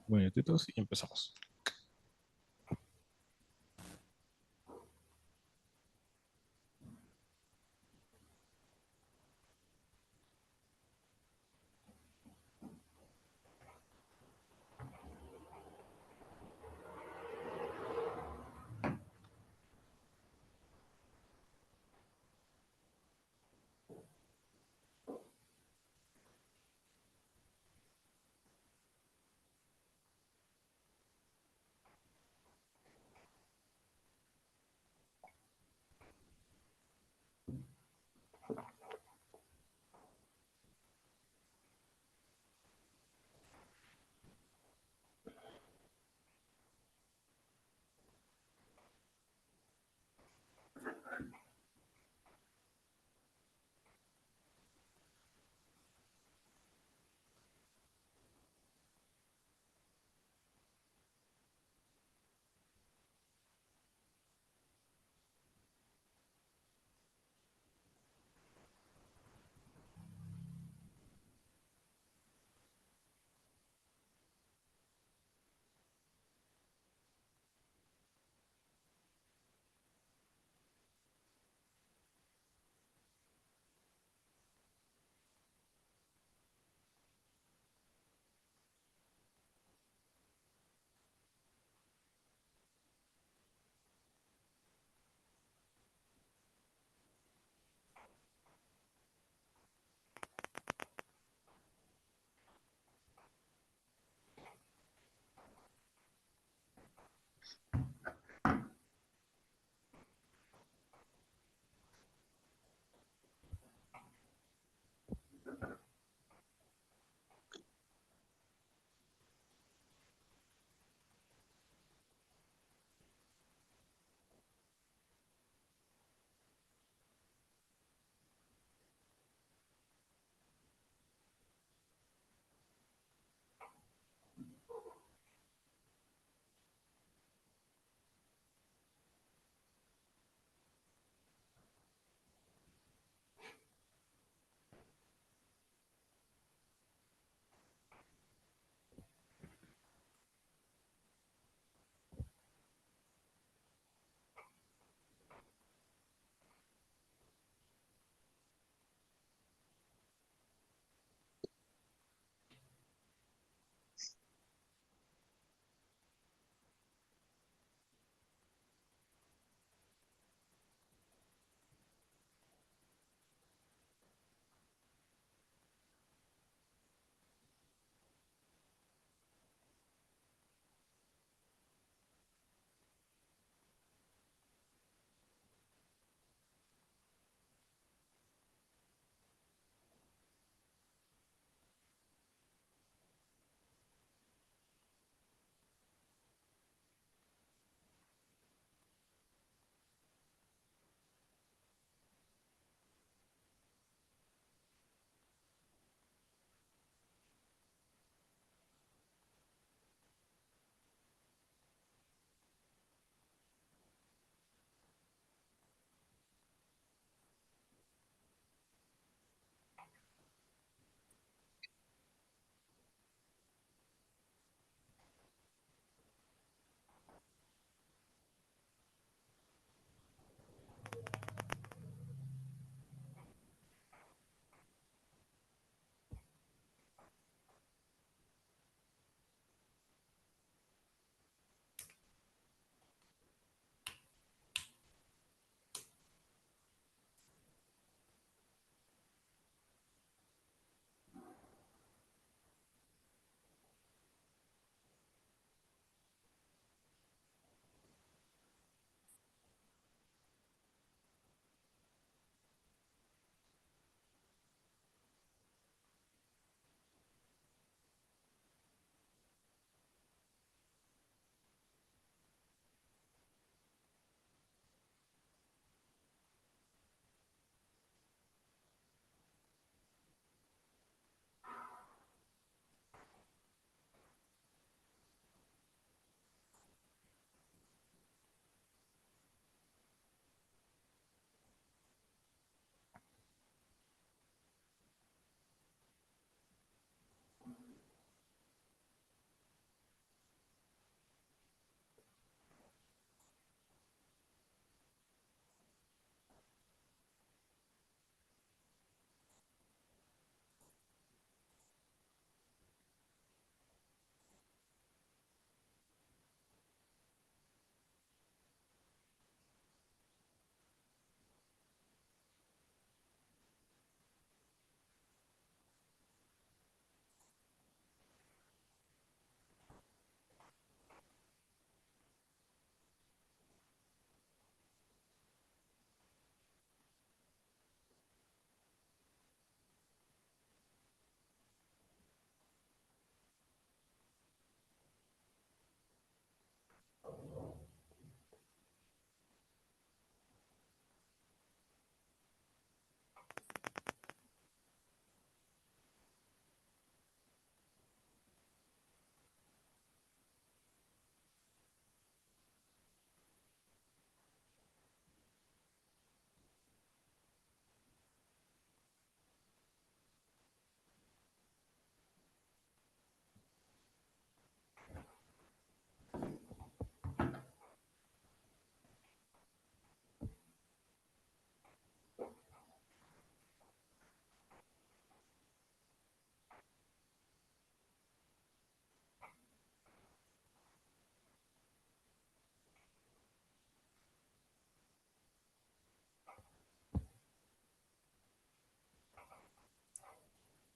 Minutitos y empezamos.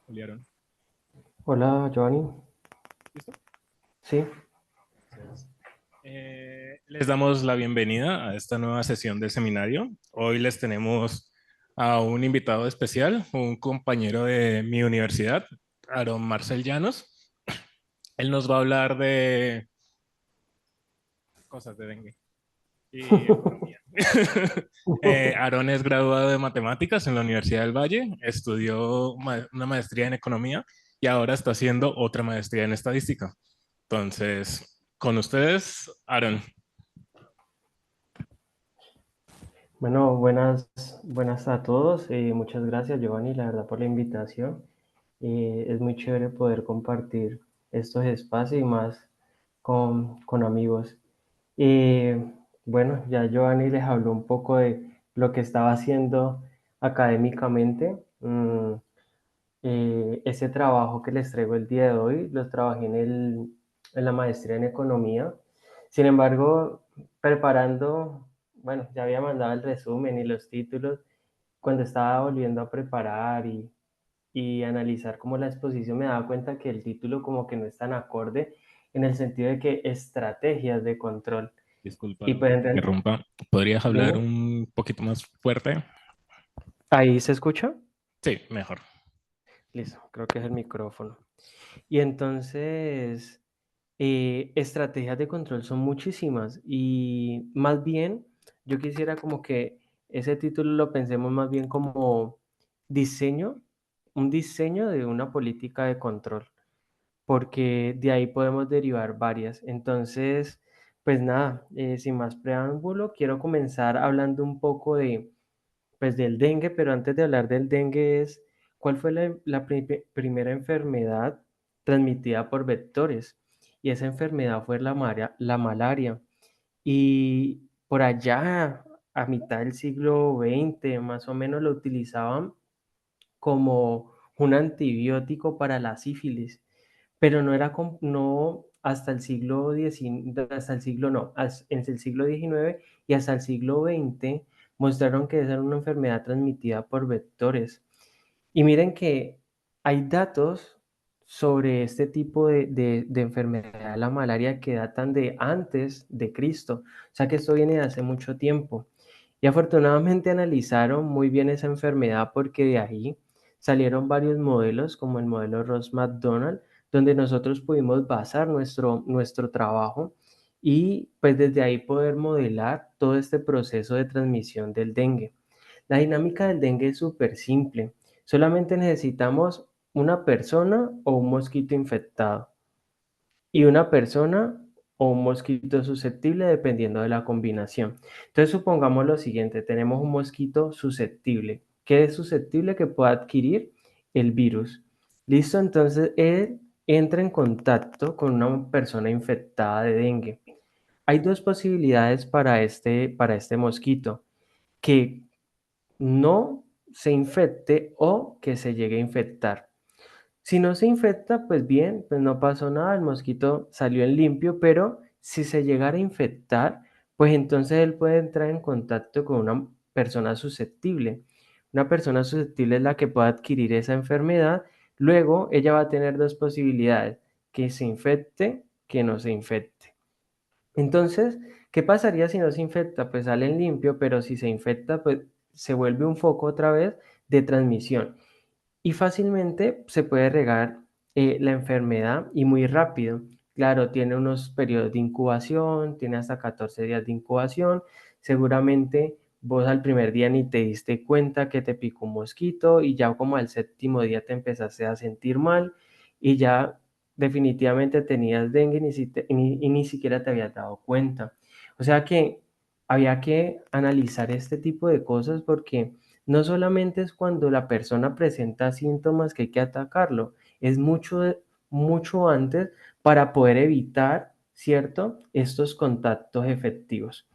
Juliaron. Hola, Giovanni. ¿Listo? Sí, Entonces, les damos la bienvenida a esta nueva sesión del seminario. Hoy les tenemos a un invitado especial, un compañero de mi universidad, Aaron Marcel Llanos. Él nos va a hablar de cosas de dengue y economía. Aaron es graduado de matemáticas en la Universidad del Valle, estudió una maestría en economía y ahora está haciendo otra maestría en estadística. Entonces, con ustedes, Aaron. bueno, buenas a todos. Muchas gracias, Giovanni, la verdad, por la invitación. Es muy chévere poder compartir estos espacios y más con amigos. Eh, bueno, ya Giovanni les habló un poco de lo que estaba haciendo académicamente. Ese trabajo que les traigo el día de hoy, los trabajé en la maestría en economía. Sin embargo, preparando, bueno, ya había mandado el resumen y los títulos. Cuando estaba volviendo a preparar y analizar como la exposición, me daba cuenta que el título como que no es tan acorde en el sentido de que estrategias de control. Disculpa Y que pues te interrumpa. ¿Podrías hablar dime, un poquito más fuerte? ¿ahí se escucha? Sí, mejor. Listo, creo que es el micrófono. Y entonces, estrategias de control son muchísimas y más bien yo quisiera como que ese título lo pensemos más bien como diseño, un diseño de una política de control, porque de ahí podemos derivar varias. Entonces, pues nada, sin más preámbulo, quiero comenzar hablando un poco de, pues del dengue, pero antes de hablar del dengue es, ¿cuál fue primera enfermedad transmitida por vectores? Y esa enfermedad fue la malaria. Y por allá, a mitad del siglo XX, más o menos lo utilizaban como un antibiótico para la sífilis, pero no era no hasta el siglo XIX, hasta el siglo no, en el siglo XIX y hasta el siglo XX mostraron que esa era una enfermedad transmitida por vectores. Y miren que hay datos sobre este tipo de enfermedad, la malaria, que datan de antes de Cristo. O sea que esto viene de hace mucho tiempo. Y afortunadamente analizaron muy bien esa enfermedad porque de ahí salieron varios modelos, como el modelo Ross McDonald, donde nosotros pudimos basar nuestro trabajo y pues desde ahí poder modelar todo este proceso de transmisión del dengue. La dinámica del dengue es súper simple. Solamente necesitamos una persona o un mosquito infectado y una persona o un mosquito susceptible dependiendo de la combinación. Entonces supongamos lo siguiente, tenemos un mosquito susceptible. ¿Qué es susceptible? Que pueda adquirir el virus. Listo, entonces él entra en contacto con una persona infectada de dengue. Hay dos posibilidades para este mosquito, que no se infecte o que se llegue a infectar. Si no se infecta, pues bien, pues no pasó nada, el mosquito salió en limpio, pero si se llegara a infectar, pues entonces él puede entrar en contacto con una persona susceptible. Una persona susceptible es la que puede adquirir esa enfermedad. Luego ella va a tener dos posibilidades, que se infecte, que no se infecte. Entonces, ¿qué pasaría si no se infecta? Pues sale en limpio, pero si se infecta, pues se vuelve un foco otra vez de transmisión y fácilmente se puede regar la enfermedad y muy rápido. Claro, tiene unos periodos de incubación, tiene hasta 14 días de incubación. Seguramente vos al primer día ni te diste cuenta que te picó un mosquito y ya como al séptimo día te empezaste a sentir mal y ya definitivamente tenías dengue y ni siquiera te habías dado cuenta. O sea que había que analizar este tipo de cosas porque no solamente es cuando la persona presenta síntomas que hay que atacarlo, es mucho antes para poder evitar, ¿cierto?, estos contactos efectivos.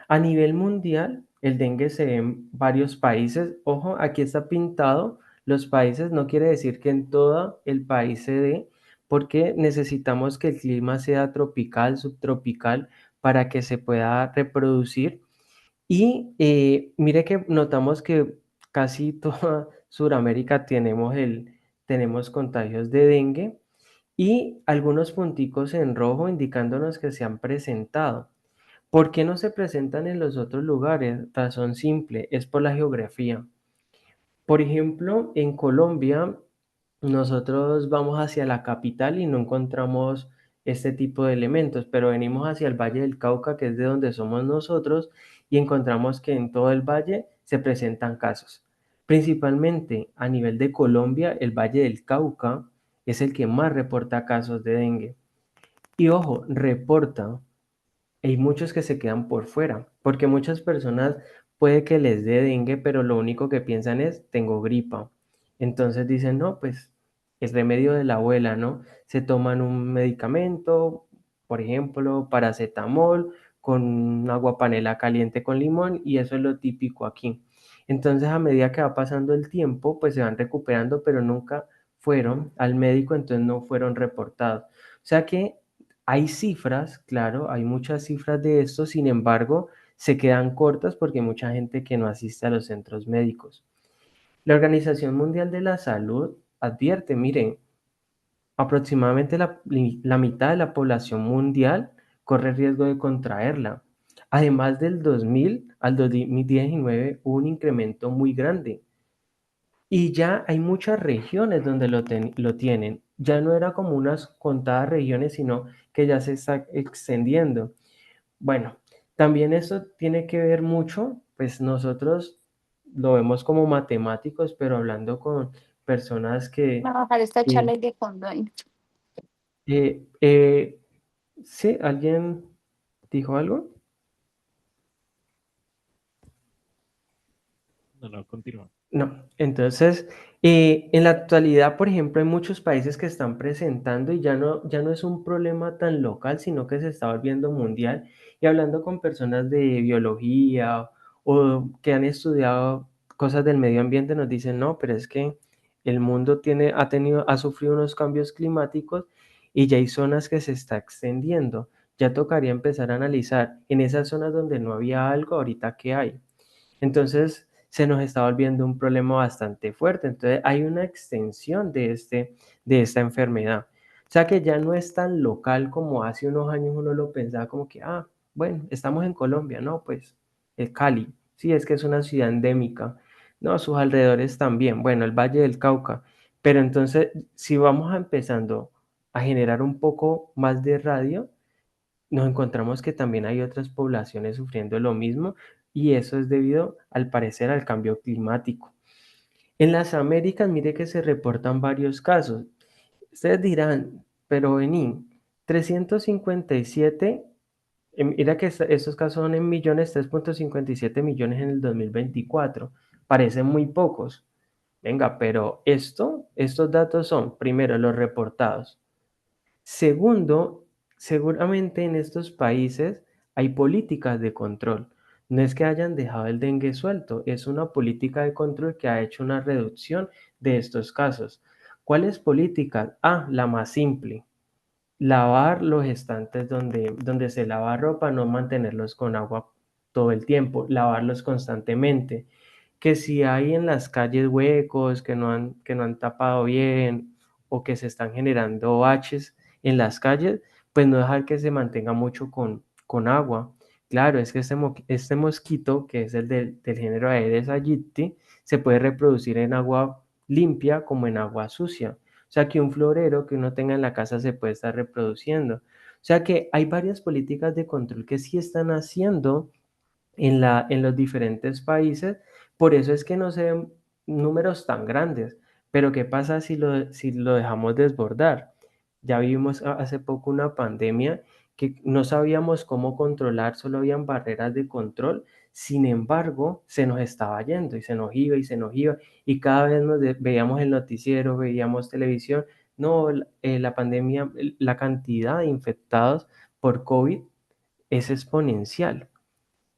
A nivel mundial, el dengue se ve en varios países. Ojo, aquí está pintado los países, no quiere decir que en todo el país se dé, porque necesitamos que el clima sea tropical, subtropical, para que se pueda reproducir y mire que notamos que casi toda Sudamérica tenemos tenemos contagios de dengue y algunos punticos en rojo indicándonos que se han presentado. ¿Por qué no se presentan en los otros lugares? Razón simple, es por la geografía. Por ejemplo, en Colombia, nosotros vamos hacia la capital y no encontramos este tipo de elementos, pero venimos hacia el Valle del Cauca, que es de donde somos nosotros, y encontramos que en todo el valle se presentan casos. Principalmente a nivel de Colombia, el Valle del Cauca es el que más reporta casos de dengue. Y ojo, reporta, hay muchos que se quedan por fuera, porque muchas personas puede que les dé dengue, pero lo único que piensan es, tengo gripa. Entonces dicen, no, pues el remedio de la abuela, ¿no? Se toman un medicamento, por ejemplo, paracetamol con agua panela caliente con limón y eso es lo típico aquí. Entonces a medida que va pasando el tiempo, pues se van recuperando, pero nunca fueron al médico, entonces no fueron reportados. O sea que hay cifras, claro, hay muchas cifras de esto, sin embargo, se quedan cortas porque hay mucha gente que no asiste a los centros médicos. La Organización Mundial de la Salud advierte, miren, aproximadamente la mitad de la población mundial corre riesgo de contraerla. Además del 2000 al 2019 hubo un incremento muy grande. Y ya hay muchas regiones donde lo tienen. Ya no era como unas contadas regiones, sino que ya se está extendiendo. Bueno, también eso tiene que ver mucho, pues nosotros lo vemos como matemáticos, pero hablando con personas Voy a bajar esta que, charla y de fondo ahí. eh, eh, ¿sí? ¿Alguien dijo algo? No, no, continúa. No, entonces, en la actualidad, por ejemplo, hay muchos países que están presentando y ya no es un problema tan local, sino que se está volviendo mundial. Y hablando con personas de biología o que han estudiado cosas del medio ambiente, nos dicen, no, pero es que el mundo ha sufrido unos cambios climáticos y ya hay zonas que se está extendiendo. Ya tocaría empezar a analizar en esas zonas donde no había algo, ahorita qué hay. Entonces, se nos está volviendo un problema bastante fuerte. Entonces, hay una extensión de esta enfermedad. O sea que ya no es tan local como hace unos años uno lo pensaba como que, ah, bueno, estamos en Colombia, no, pues el Cali, sí, es que es una ciudad endémica. No, sus alrededores también, bueno, el Valle del Cauca. Pero entonces, si vamos empezando a generar un poco más de radio, nos encontramos que también hay otras poblaciones sufriendo lo mismo y eso es debido, al parecer, al cambio climático. En las Américas, mire que se reportan varios casos. Ustedes dirán, pero vení, 357, mira que estos casos son en millones, 3,57 millones en el 2024. Parecen muy pocos. Venga, pero estos datos son, primero, los reportados. Segundo, seguramente en estos países hay políticas de control. No es que hayan dejado el dengue suelto, es una política de control que ha hecho una reducción de estos casos. ¿Cuáles políticas? Ah, la más simple, lavar los estantes donde se lava ropa, no mantenerlos con agua todo el tiempo, lavarlos constantemente. Que si hay en las calles huecos que no han tapado bien o que se están generando baches en las calles, pues no dejar que se mantenga mucho con agua. Claro, es que este mosquito, que es el del género Aedes aegypti, se puede reproducir en agua limpia como en agua sucia. O sea que un florero que uno tenga en la casa se puede estar reproduciendo. O sea que hay varias políticas de control que sí están haciendo en los diferentes países. Por eso es que no se ven números tan grandes. Pero ¿qué pasa si lo dejamos desbordar? Ya vimos hace poco una pandemia que no sabíamos cómo controlar, solo habían barreras de control. Sin embargo, se nos estaba yendo y se nos iba y se nos iba. Y cada vez veíamos el noticiero, veíamos televisión. No, la pandemia, la cantidad de infectados por COVID es exponencial.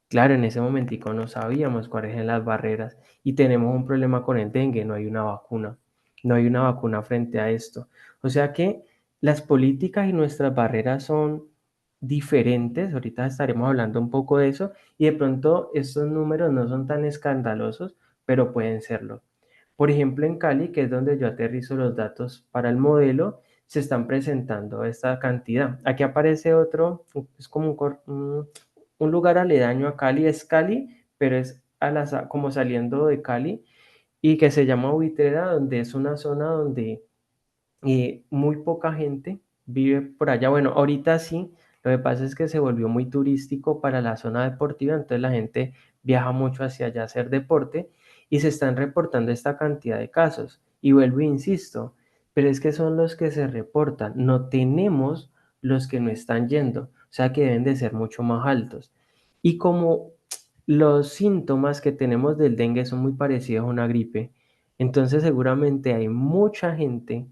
Claro, en ese momentico no sabíamos cuáles eran las barreras y tenemos un problema con el dengue, no hay una vacuna, no hay una vacuna frente a esto. O sea que las políticas y nuestras barreras son diferentes, ahorita estaremos hablando un poco de eso y de pronto estos números no son tan escandalosos, pero pueden serlo. Por ejemplo, en Cali, que es donde yo aterrizo los datos para el modelo, se están presentando esta cantidad. Aquí aparece otro, es como un lugar aledaño a Cali, es Cali, pero es como saliendo de Cali, y que se llama Buitrera, donde es una zona donde muy poca gente vive por allá. Bueno, ahorita sí, lo que pasa es que se volvió muy turístico para la zona deportiva, entonces la gente viaja mucho hacia allá a hacer deporte y se están reportando esta cantidad de casos. Y vuelvo e insisto, pero es que son los que se reportan, no tenemos los que no están yendo, o sea que deben de ser mucho más altos. Y como los síntomas que tenemos del dengue son muy parecidos a una gripe, entonces seguramente hay mucha gente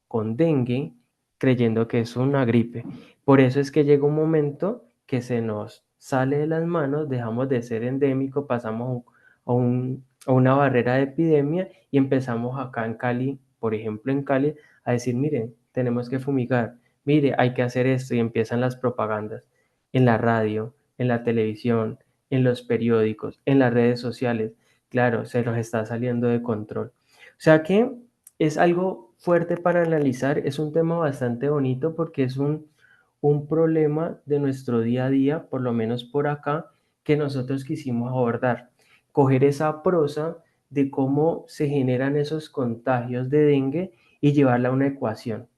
con dengue creyendo que es una gripe. Por eso es que llega un momento que se nos sale de las manos, dejamos de ser endémico, pasamos a una barrera de epidemia y empezamos acá en Cali, por ejemplo en Cali, a decir, miren, tenemos que fumigar, mire, hay que hacer esto y empiezan las propagandas en la radio, en la televisión, en los periódicos, en las redes sociales. Claro, se nos está saliendo de control. O sea que es algo fuerte para analizar, es un tema bastante bonito porque es un problema de nuestro día a día, por lo menos por acá, que nosotros quisimos abordar. Coger esa prosa de cómo se generan esos contagios de dengue y llevarla a una ecuación.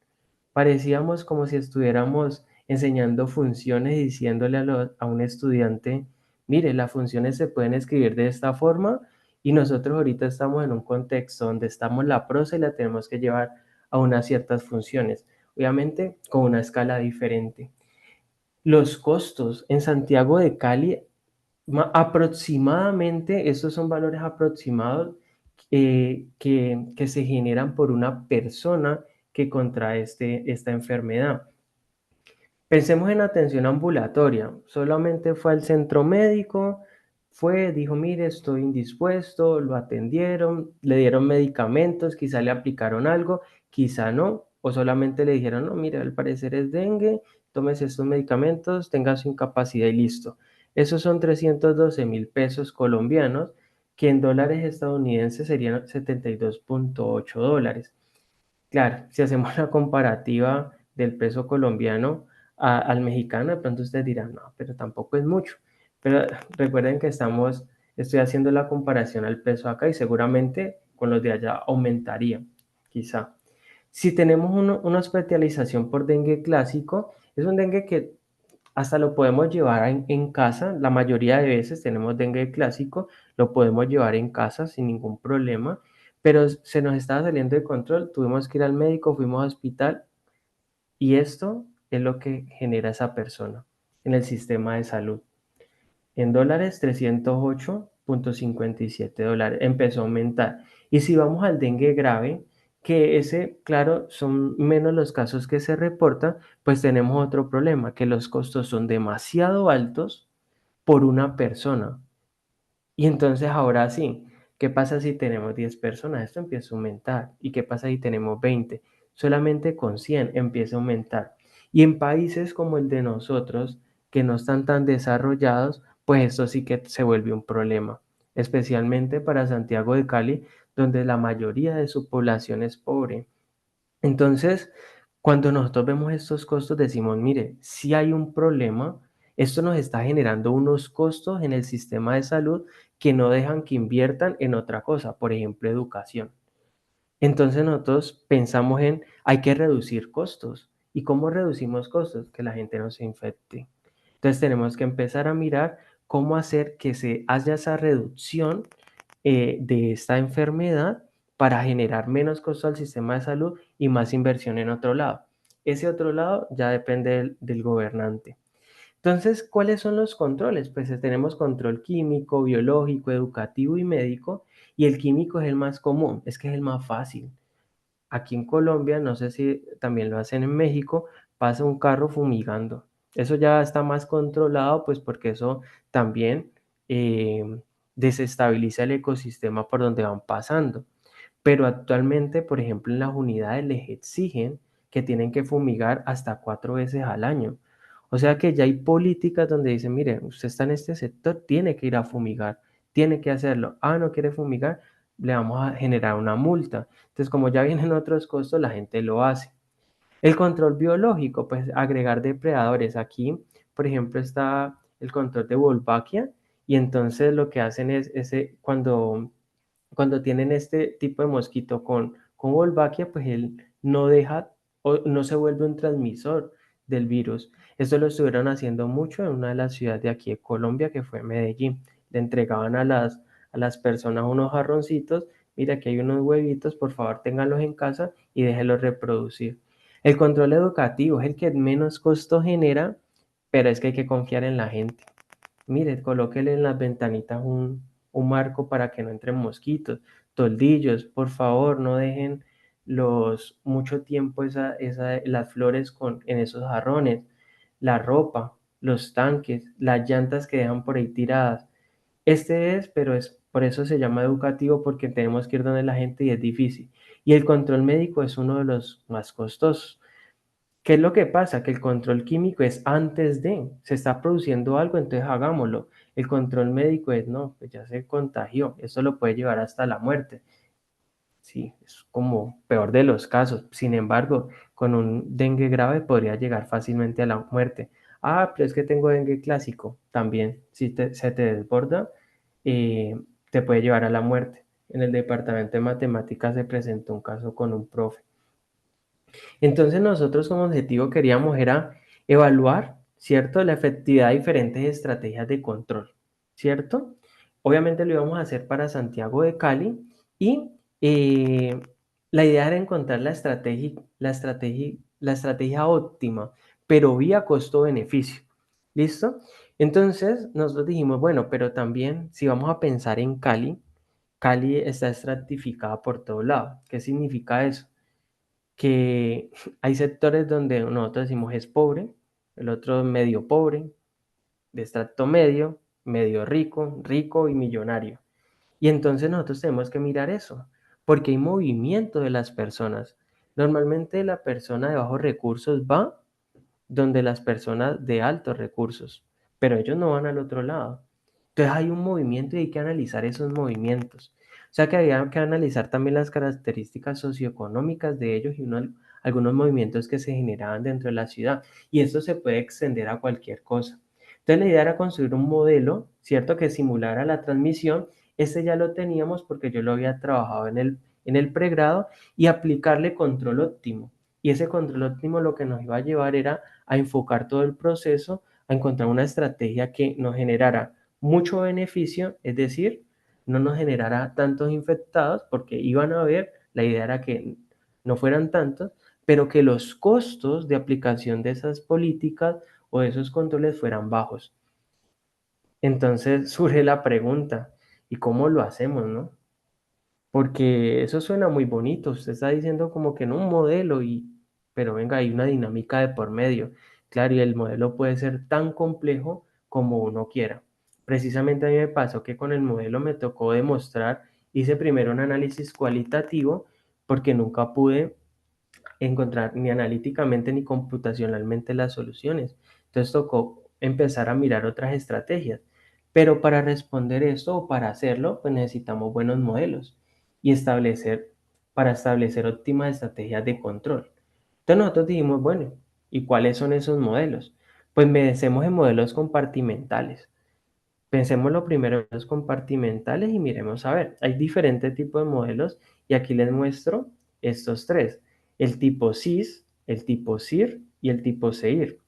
Parecíamos como si estuviéramos enseñando funciones y diciéndole a un estudiante, mire, las funciones se pueden escribir de esta forma y nosotros ahorita estamos en un contexto donde estamos la prosa y la tenemos que llevar a unas ciertas funciones, obviamente con una escala diferente. Los costos en Santiago de Cali, aproximadamente, estos son valores aproximados que se generan por una persona que contrae esta enfermedad. Pensemos en atención ambulatoria. Solamente fue al centro médico, dijo, mire, estoy indispuesto, lo atendieron, le dieron medicamentos, quizá le aplicaron algo, quizá no, o solamente le dijeron, no, mire, al parecer es dengue, tómese estos medicamentos, tenga su incapacidad y listo. Esos son 312.000 pesos colombianos, que en dólares estadounidenses serían 72.8 dólares. Claro, si hacemos la comparativa del peso colombiano al mexicano, de pronto ustedes dirán, no, pero tampoco es mucho. Pero recuerden que estoy haciendo la comparación al peso acá y seguramente con los de allá aumentaría, quizá. Si tenemos una hospitalización por dengue clásico, es un dengue que hasta lo podemos llevar en casa. La mayoría de veces tenemos dengue clásico, lo podemos llevar en casa sin ningún problema, pero se nos estaba saliendo de control, tuvimos que ir al médico, fuimos al hospital y esto es lo que genera esa persona en el sistema de salud. En dólares, 308.57 dólares. Empezó a aumentar. Y si vamos al dengue grave, que ese, claro, son menos los casos que se reportan, pues tenemos otro problema, que los costos son demasiado altos por una persona. Y entonces ahora sí, ¿qué pasa si tenemos 10 personas? Esto empieza a aumentar. ¿Y qué pasa si tenemos 20? Solamente con 100 empieza a aumentar. Y en países como el de nosotros, que no están tan desarrollados, pues esto sí que se vuelve un problema, especialmente para Santiago de Cali, donde la mayoría de su población es pobre. Entonces, cuando nosotros vemos estos costos, decimos, mire, si hay un problema, esto nos está generando unos costos en el sistema de salud que no dejan que inviertan en otra cosa, por ejemplo, educación. Entonces nosotros pensamos en, hay que reducir costos. ¿Y cómo reducimos costos? Que la gente no se infecte. Entonces tenemos que empezar a mirar cómo hacer que se haya esa reducción de esta enfermedad para generar menos costo al sistema de salud y más inversión en otro lado. Ese otro lado ya depende del gobernante. Entonces, ¿cuáles son los controles? Pues tenemos control químico, biológico, educativo y médico, y el químico es el más común, es que es el más fácil. Aquí en Colombia, no sé si también lo hacen en México, pasa un carro fumigando. Eso ya está más controlado, pues porque eso también eh, desestabiliza el ecosistema por donde van pasando. Pero actualmente, por ejemplo, en las unidades les exigen que tienen que fumigar hasta 4 veces al año. O sea que ya hay políticas donde dicen, mire, usted está en este sector, tiene que ir a fumigar, tiene que hacerlo. Ah, no quiere fumigar, le vamos a generar una multa. Entonces, como ya vienen otros costos, la gente lo hace. El control biológico, pues agregar depredadores. Aquí, por ejemplo, está el control de Wolbachia y entonces lo que hacen es cuando tienen este tipo de mosquito con Wolbachia, pues él no deja o no se vuelve un transmisor del virus. Esto lo estuvieron haciendo mucho en una de las ciudades de aquí de Colombia, que fue Medellín. Le entregaban a las personas unos jarroncitos, mira, aquí hay unos huevitos, por favor ténganlos en casa y déjenlos reproducir. El control educativo es el que menos costo genera, pero es que hay que confiar en la gente. Mire, colóquele en las ventanitas un marco para que no entren mosquitos, toldillos, por favor, no dejen mucho tiempo las flores en esos jarrones, la ropa, los tanques, las llantas que dejan por ahí tiradas. Pero por eso se llama educativo, porque tenemos que ir donde la gente y es difícil. Y el control médico es uno de los más costosos. ¿Qué es lo que pasa? Que el control químico es antes de, se está produciendo algo, entonces hagámoslo. El control médico es, no, pues ya se contagió, eso lo puede llevar hasta la muerte. Sí, es como peor de los casos. Sin embargo, con un dengue grave podría llegar fácilmente a la muerte. Ah, pero es que tengo dengue clásico. También, si se te desborda, eh, te puede llevar a la muerte. En el departamento de matemáticas se presentó un caso con un profe. Entonces nosotros como objetivo queríamos era evaluar, ¿cierto? La efectividad de diferentes estrategias de control, ¿cierto? Obviamente lo íbamos a hacer para Santiago de Cali y la idea era encontrar la estrategia óptima, pero vía costo-beneficio. ¿Listo? Entonces nosotros dijimos, bueno, pero también si vamos a pensar en Cali, Cali está estratificada por todo lado. ¿Qué significa eso? Que hay sectores donde nosotros decimos es pobre, el otro medio pobre, de estrato medio, medio rico, rico y millonario. Y entonces nosotros tenemos que mirar eso, porque hay movimiento de las personas. Normalmente la persona de bajos recursos va donde las personas de altos recursos, pero ellos no van al otro lado. Entonces hay un movimiento y hay que analizar esos movimientos. O sea que había que analizar también las características socioeconómicas de ellos y algunos movimientos que se generaban dentro de la ciudad. Y esto se puede extender a cualquier cosa. Entonces la idea era construir un modelo, ¿cierto? Que simulara la transmisión. Este ya lo teníamos porque yo lo había trabajado en el pregrado y aplicarle control óptimo. Y ese control óptimo lo que nos iba a llevar era a enfocar todo el proceso, a encontrar una estrategia que nos generara mucho beneficio, es decir, no nos generara tantos infectados, porque iban a haber, la idea era que no fueran tantos, pero que los costos de aplicación de esas políticas o de esos controles fueran bajos. Entonces surge la pregunta, ¿y cómo lo hacemos, no? Porque eso suena muy bonito. Usted está diciendo como que no un modelo pero venga, hay una dinámica de por medio. Claro, y el modelo puede ser tan complejo como uno quiera. Precisamente a mí me pasó que con el modelo me tocó demostrar, hice primero un análisis cualitativo porque nunca pude encontrar ni analíticamente ni computacionalmente las soluciones. Entonces tocó empezar a mirar otras estrategias. Pero para responder esto o para hacerlo, pues necesitamos buenos modelos y para establecer óptimas estrategias de control. Entonces nosotros dijimos, bueno, ¿y cuáles son esos modelos? Pues pensemos en modelos compartimentales. Pensemos lo primero en modelos compartimentales y miremos a ver, hay diferentes tipos de modelos y aquí les muestro estos tres, el tipo SIS, el tipo SIR y el tipo SEIR.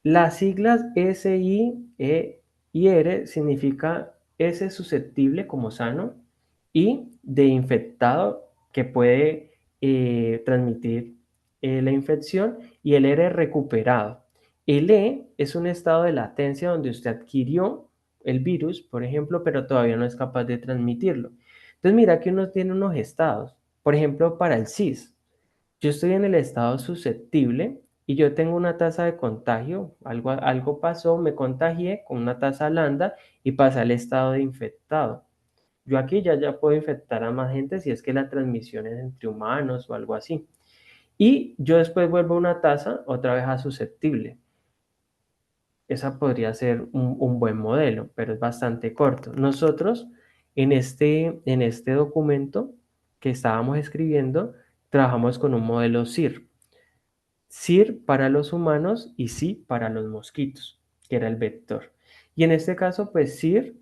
Las siglas S, I, E y R significa S susceptible como sano y de infectado que puede transmitir la infección y el R recuperado. El E es un estado de latencia donde usted adquirió el virus, por ejemplo, pero todavía no es capaz de transmitirlo. Entonces mira que uno tiene unos estados. Por ejemplo, para el CIS, yo estoy en el estado susceptible y yo tengo una tasa de contagio, algo pasó, me contagié con una tasa lambda y pasé al estado de infectado. Yo aquí ya puedo infectar a más gente si es que la transmisión es entre humanos o algo así. Y yo después vuelvo a una tasa otra vez a susceptible. Esa podría ser un buen modelo, pero es bastante corto. Nosotros En este documento que estábamos escribiendo, trabajamos con un modelo SIR. SIR para los humanos y SI para los mosquitos, que era el vector. Y en este caso, pues SIR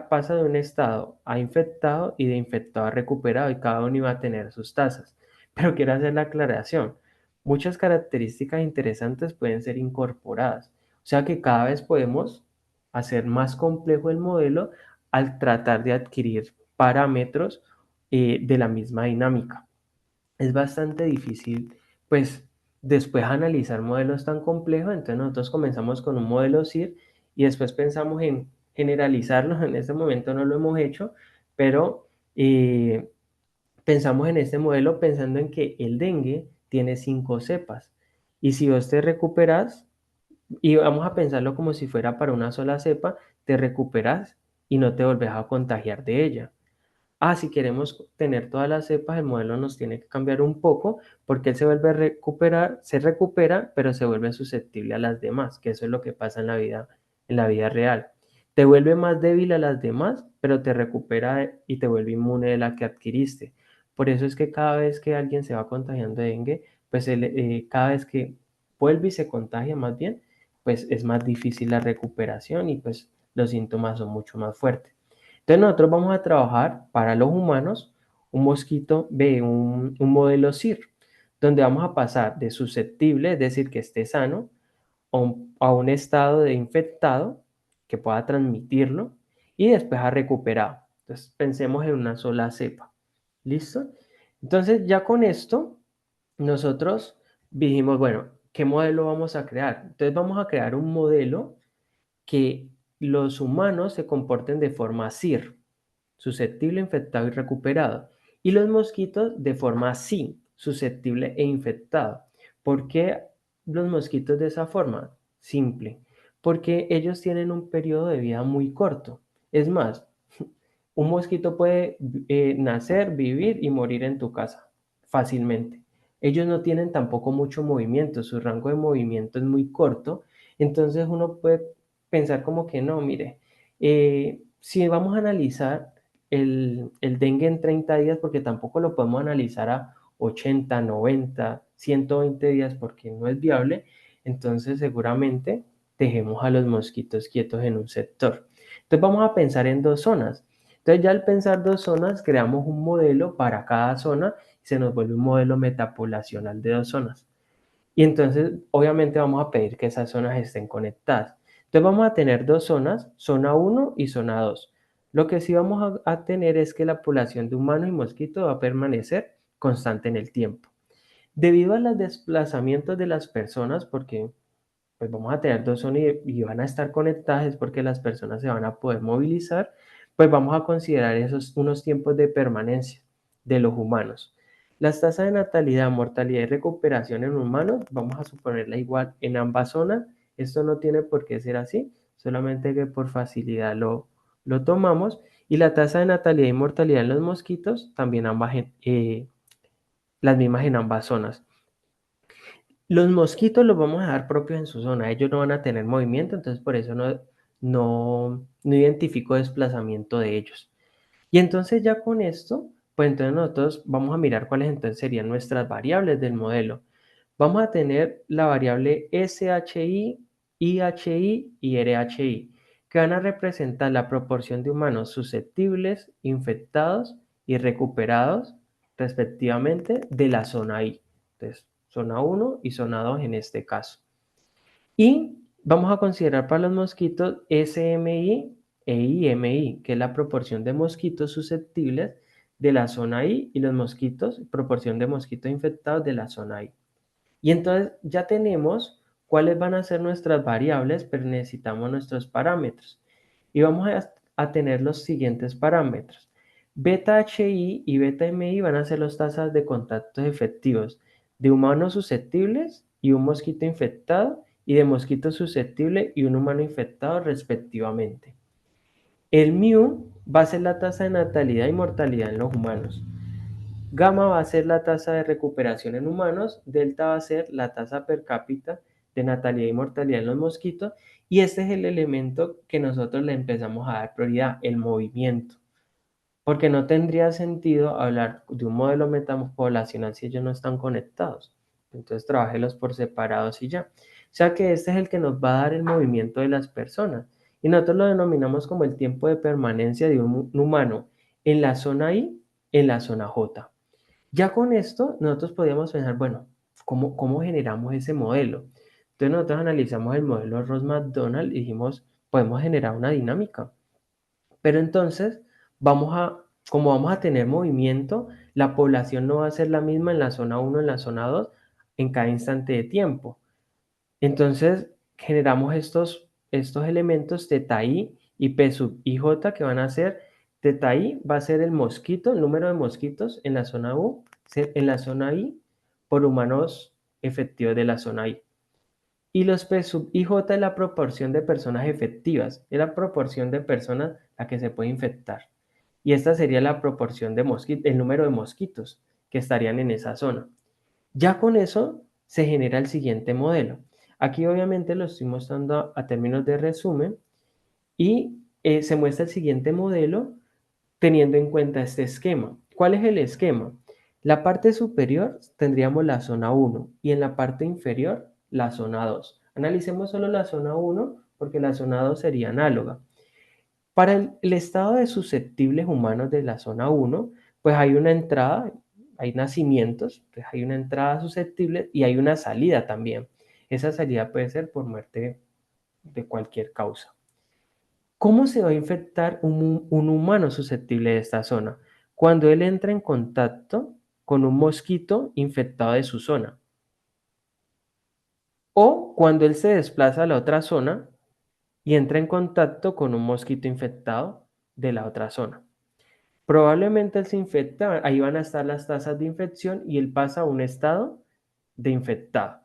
pasa de un estado a infectado y de infectado a recuperado y cada uno iba a tener sus tasas. Pero quiero hacer la aclaración. Muchas características interesantes pueden ser incorporadas. O sea que cada vez podemos hacer más complejo el modelo al tratar de adquirir parámetros de la misma dinámica. Es bastante difícil, pues, después analizar modelos tan complejos. Entonces nosotros comenzamos con un modelo SIR y después pensamos en generalizarlo. En este momento no lo hemos hecho, pero pensamos en este modelo pensando en que el dengue tiene 5 cepas. Y si vos te recuperas, y vamos a pensarlo como si fuera para una sola cepa, te recuperas y no te volvés a contagiar de ella. Si queremos tener todas las cepas, el modelo nos tiene que cambiar un poco porque él se vuelve a recuperar, se recupera, pero se vuelve susceptible a las demás, que eso es lo que pasa en la vida real. Te vuelve más débil a las demás, pero te recupera y te vuelve inmune de la que adquiriste. Por eso es que cada vez que alguien se va contagiando de dengue, pues cada vez que vuelve y se contagia más bien, pues es más difícil la recuperación y pues los síntomas son mucho más fuertes. Entonces nosotros vamos a trabajar para los humanos un modelo SIR, donde vamos a pasar de susceptible, es decir, que esté sano, a un estado de infectado, que pueda transmitirlo, y después a recuperado. Entonces pensemos en una sola cepa. ¿Listo? Entonces ya con esto, nosotros dijimos, bueno, ¿qué modelo vamos a crear? Entonces vamos a crear un modelo que los humanos se comporten de forma SIR, susceptible, infectado y recuperado, y los mosquitos de forma SI, susceptible e infectado. ¿Por qué los mosquitos de esa forma? Simple, porque ellos tienen un periodo de vida muy corto. Es más, un mosquito puede nacer, vivir y morir en tu casa fácilmente. Ellos no tienen tampoco mucho movimiento, su rango de movimiento es muy corto, entonces uno puede pensar como que no, mire, si vamos a analizar el dengue en 30 días, porque tampoco lo podemos analizar a 80, 90, 120 días porque no es viable, entonces seguramente dejemos a los mosquitos quietos en un sector. Entonces vamos a pensar en 2 zonas. Entonces ya al pensar 2 zonas, creamos un modelo para cada zona y se nos vuelve un modelo metapoblacional de 2 zonas. Y entonces, obviamente, vamos a pedir que esas zonas estén conectadas. Entonces, vamos a tener 2 zonas, zona 1 y zona 2. Lo que sí vamos a tener es que la población de humanos y mosquitos va a permanecer constante en el tiempo. Debido a los desplazamientos de las personas, porque pues vamos a tener 2 zonas y van a estar conectadas, es porque las personas se van a poder movilizar, pues vamos a considerar esos unos tiempos de permanencia de los humanos. Las tasas de natalidad, mortalidad y recuperación en humanos, vamos a suponerla igual en ambas zonas. Esto no tiene por qué ser así, solamente que por facilidad lo tomamos. Y la tasa de natalidad y mortalidad en los mosquitos, también las mismas en ambas zonas. Los mosquitos los vamos a dejar propios en su zona, ellos no van a tener movimiento, entonces por eso no identifico desplazamiento de ellos. Y entonces ya con esto, pues entonces nosotros vamos a mirar cuáles entonces serían nuestras variables del modelo. Vamos a tener la variable SHI, IHI y RHI, que van a representar la proporción de humanos susceptibles, infectados y recuperados, respectivamente, de la zona I. Entonces, zona 1 y zona 2 en este caso. Y vamos a considerar para los mosquitos SMI e IMI, que es la proporción de mosquitos susceptibles de la zona I y los mosquitos, proporción de mosquitos infectados de la zona I. Y entonces ya tenemos cuáles van a ser nuestras variables, pero necesitamos nuestros parámetros. Y vamos a tener los siguientes parámetros. Beta HI y beta MI van a ser las tasas de contactos efectivos de humanos susceptibles y un mosquito infectado y de mosquito susceptible y un humano infectado respectivamente. El mu va a ser la tasa de natalidad y mortalidad en los humanos. Gamma va a ser la tasa de recuperación en humanos, delta va a ser la tasa per cápita de natalidad y mortalidad en los mosquitos, y este es el elemento que nosotros le empezamos a dar prioridad, el movimiento. porque no tendría sentido hablar de un modelo metapoblacional si ellos no están conectados. Entonces, trabájelos por separados y ya. O sea que este es el que nos va a dar el movimiento de las personas. Y nosotros lo denominamos como el tiempo de permanencia de un humano en la zona I, en la zona J. Ya con esto, nosotros podríamos pensar, bueno, ¿cómo generamos ese modelo? Entonces, nosotros analizamos el modelo Ross-McDonald y dijimos, podemos generar una dinámica. Pero entonces, como vamos a tener movimiento, la población no va a ser la misma en la zona 1, en la zona 2, en cada instante de tiempo. Entonces, generamos estos elementos teta i y p sub ij que van a ser, teta i va a ser el mosquito, el número de mosquitos en la zona U, en la zona I, por humanos efectivos de la zona I. Y los P sub IJ es la proporción de personas efectivas, es la proporción de personas a que se puede infectar. Y esta sería la proporción de mosquitos, el número de mosquitos que estarían en esa zona. Ya con eso se genera el siguiente modelo. Aquí obviamente lo estoy mostrando a términos de resumen y se muestra el siguiente modelo teniendo en cuenta este esquema. ¿Cuál es el esquema? La parte superior tendríamos la zona 1 y en la parte inferior la zona 2. Analicemos solo la zona 1 porque la zona 2 sería análoga. Para el estado de susceptibles humanos de la zona 1, pues hay una entrada, hay nacimientos, pues hay una entrada susceptible y hay una salida también. Esa salida puede ser por muerte de cualquier causa. ¿Cómo se va a infectar un humano susceptible de esta zona? Cuando él entra en contacto con un mosquito infectado de su zona. O cuando él se desplaza a la otra zona y entra en contacto con un mosquito infectado de la otra zona. Probablemente él se infecta, ahí van a estar las tasas de infección y él pasa a un estado de infectado.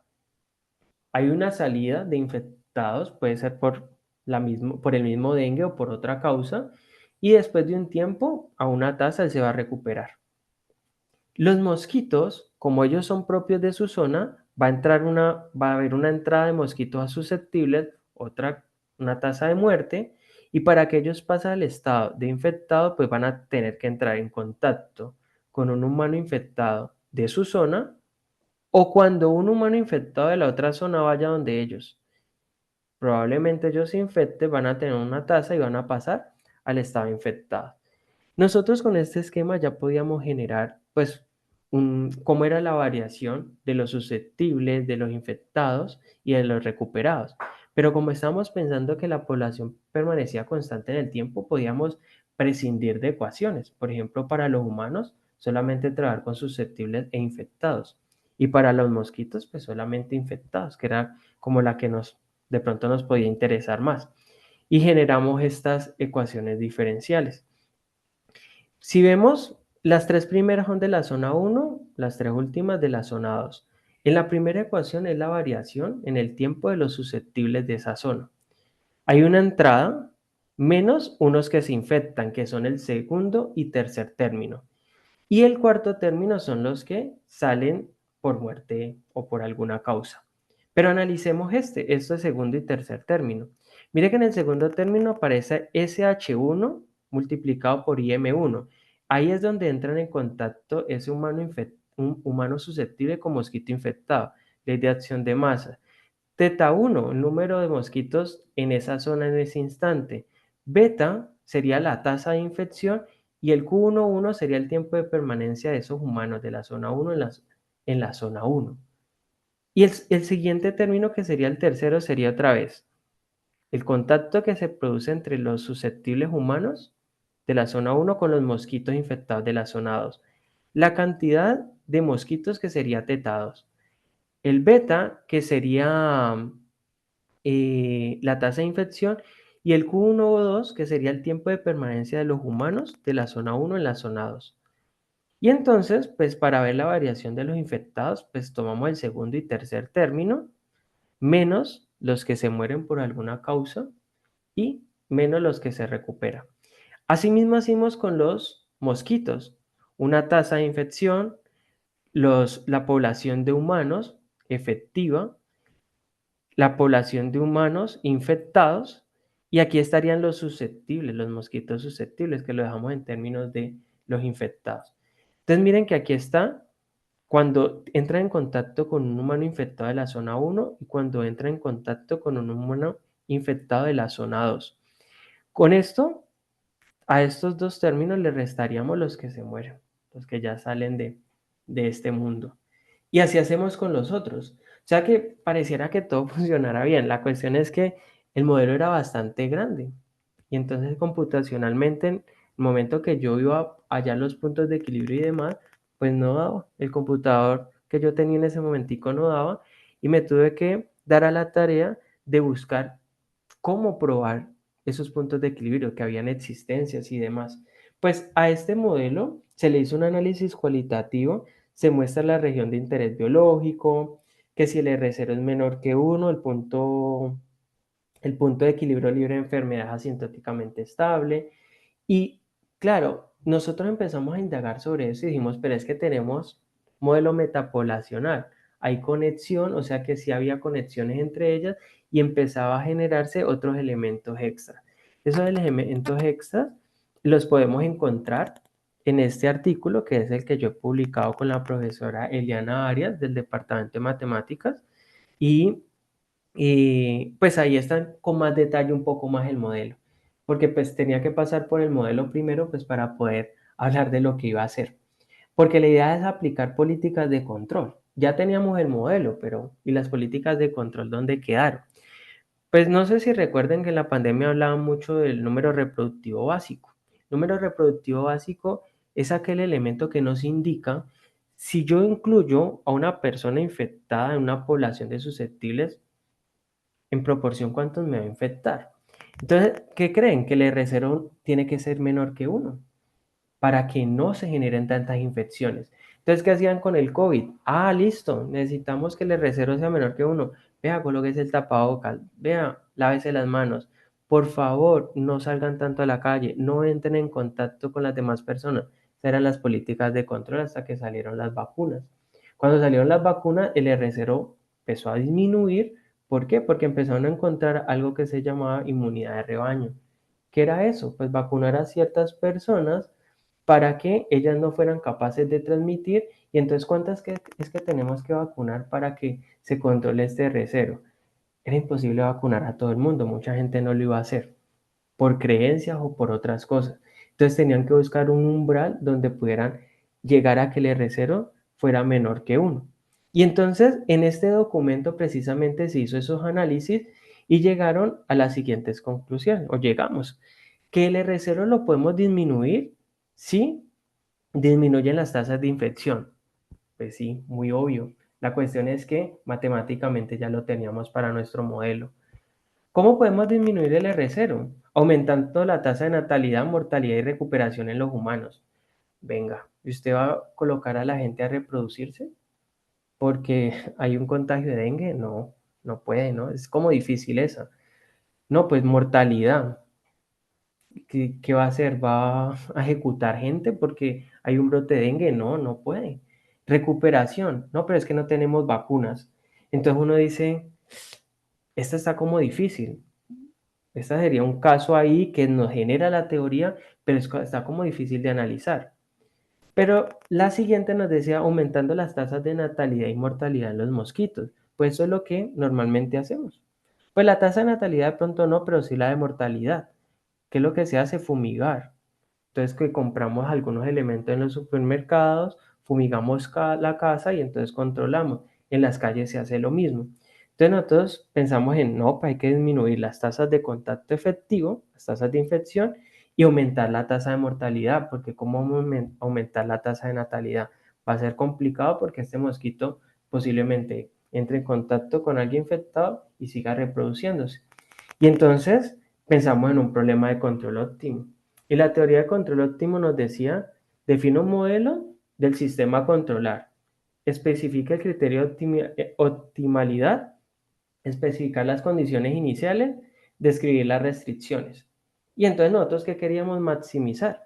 Hay una salida de infectados, puede ser por el mismo dengue o por otra causa, y después de un tiempo a una tasa él se va a recuperar. Los mosquitos, como ellos son propios de su zona, va a haber una entrada de mosquitos susceptibles, una tasa de muerte, y para que ellos pasen al estado de infectado, pues van a tener que entrar en contacto con un humano infectado de su zona, o cuando un humano infectado de la otra zona vaya donde ellos. Probablemente ellos se infecten, van a tener una tasa y van a pasar al estado infectado. Nosotros con este esquema ya podíamos generar, pues, cómo era la variación de los susceptibles, de los infectados y de los recuperados. Pero como estábamos pensando que la población permanecía constante en el tiempo, podíamos prescindir de ecuaciones. Por ejemplo, para los humanos, solamente trabajar con susceptibles e infectados. Y para los mosquitos, pues solamente infectados, que era como la que de pronto nos podía interesar más. Y generamos estas ecuaciones diferenciales. Si vemos, las tres primeras son de la zona 1, las tres últimas de la zona 2. En la primera ecuación es la variación en el tiempo de los susceptibles de esa zona. Hay una entrada menos unos que se infectan, que son el segundo y tercer término. Y el cuarto término son los que salen por muerte o por alguna causa. Pero analicemos esto es segundo y tercer término. Mire que en el segundo término aparece SH1 multiplicado por IM1. Ahí es donde entran en contacto ese un humano susceptible con mosquito infectado. Ley de acción de masa. Teta 1, el número de mosquitos en esa zona en ese instante. Beta sería la tasa de infección y el Q11 sería el tiempo de permanencia de esos humanos de la zona 1 en la zona 1. Y el siguiente término, que sería el tercero, sería otra vez el contacto que se produce entre los susceptibles humanos de la zona 1 con los mosquitos infectados de la zona 2. La cantidad de mosquitos que sería teta 2. El beta, que sería la tasa de infección, y el Q1 o 2, que sería el tiempo de permanencia de los humanos de la zona 1 en la zona 2. Y entonces, pues para ver la variación de los infectados, pues tomamos el segundo y tercer término, menos los que se mueren por alguna causa y menos los que se recuperan. Asimismo hacemos con los mosquitos, una tasa de infección, la población de humanos efectiva, la población de humanos infectados Y aquí estarían los susceptibles, los mosquitos susceptibles, que lo dejamos en términos de los infectados. Entonces miren que aquí está cuando entra en contacto con un humano infectado de la zona 1 y cuando entra en contacto con un humano infectado de la zona 2. Con esto, a estos dos términos le restaríamos los que se mueren, los que ya salen de este mundo. Y así hacemos con los otros. O sea que pareciera que todo funcionara bien. La cuestión es que el modelo era bastante grande. Y entonces computacionalmente, en el momento que yo iba a hallar los puntos de equilibrio y demás, pues no daba. El computador que yo tenía en ese momentico no daba. Y me tuve que dar a la tarea de buscar cómo probar esos puntos de equilibrio, que habían existencias y demás. Pues a este modelo se le hizo un análisis cualitativo, se muestra la región de interés biológico, que si el R0 es menor que 1, el punto de equilibrio libre de enfermedad es asintóticamente estable. Y claro, nosotros empezamos a indagar sobre eso y dijimos, pero es que tenemos modelo metapoblacional. Hay conexión, o sea que sí había conexiones entre ellas y empezaba a generarse otros elementos extra. Esos elementos extras los podemos encontrar en este artículo, que es el que yo he publicado con la profesora Eliana Arias del Departamento de Matemáticas. Y pues ahí está con más detalle un poco más el modelo, porque pues tenía que pasar por el modelo primero pues para poder hablar de lo que iba a hacer. Porque la idea es aplicar políticas de control. Ya teníamos el modelo, pero ¿y las políticas de control dónde quedaron? Pues no sé si recuerden que en la pandemia hablaban mucho del número reproductivo básico. El número reproductivo básico es aquel elemento que nos indica si yo incluyo a una persona infectada en una población de susceptibles, en proporción cuántos me va a infectar. Entonces, ¿qué creen? Que el R0 tiene que ser menor que 1 para que no se generen tantas infecciones. Entonces, ¿qué hacían con el COVID? Ah, listo, necesitamos que el R0 sea menor que 1. Vea, colóquese el tapabocas. Vea, lávese las manos. Por favor, no salgan tanto a la calle. No entren en contacto con las demás personas. Esas eran las políticas de control hasta que salieron las vacunas. Cuando salieron las vacunas, el R0 empezó a disminuir. ¿Por qué? Porque empezaron a encontrar algo que se llamaba inmunidad de rebaño. ¿Qué era eso? Pues vacunar a ciertas personas para que ellas no fueran capaces de transmitir. Y entonces, ¿cuántas es que tenemos que vacunar para que se controle este R0? Era imposible vacunar a todo el mundo, mucha gente no lo iba a hacer, por creencias o por otras cosas. Entonces tenían que buscar un umbral donde pudieran llegar a que el R0 fuera menor que 1. Y entonces en este documento precisamente se hizo esos análisis y llegaron a las siguientes conclusiones, o llegamos, que el R0 lo podemos disminuir si disminuyen las tasas de infección. Pues sí, muy obvio. La cuestión es que matemáticamente ya lo teníamos para nuestro modelo. ¿Cómo podemos disminuir el R0? Aumentando la tasa de natalidad, mortalidad y recuperación en los humanos. Venga, ¿y usted va a colocar a la gente a reproducirse? Porque hay un contagio de dengue. No, no puede, ¿no? Es como difícil esa. No, pues mortalidad. ¿Qué va a hacer? ¿Va a ejecutar gente porque hay un brote de dengue? No, no puede. Recuperación. No, pero es que no tenemos vacunas. Entonces uno dice, esta está como difícil. Este sería un caso ahí que nos genera la teoría, pero está como difícil de analizar. Pero la siguiente nos decía aumentando las tasas de natalidad y mortalidad en los mosquitos. Pues eso es lo que normalmente hacemos. Pues la tasa de natalidad de pronto no, pero sí la de mortalidad. ¿Qué es lo que se hace? Fumigar. Entonces que compramos algunos elementos en los supermercados, fumigamos la casa y entonces controlamos. En las calles se hace lo mismo. Entonces nosotros pensamos en, no, pues hay que disminuir las tasas de contacto efectivo, las tasas de infección y aumentar la tasa de mortalidad, porque ¿cómo aumentar la tasa de natalidad? Va a ser complicado porque este mosquito posiblemente entre en contacto con alguien infectado y siga reproduciéndose. Y entonces pensamos en un problema de control óptimo. Y la teoría de control óptimo nos decía, define un modelo del sistema a controlar, especifica el criterio de optimalidad, especificar las condiciones iniciales, describir las restricciones. Y entonces nosotros, ¿qué queríamos maximizar?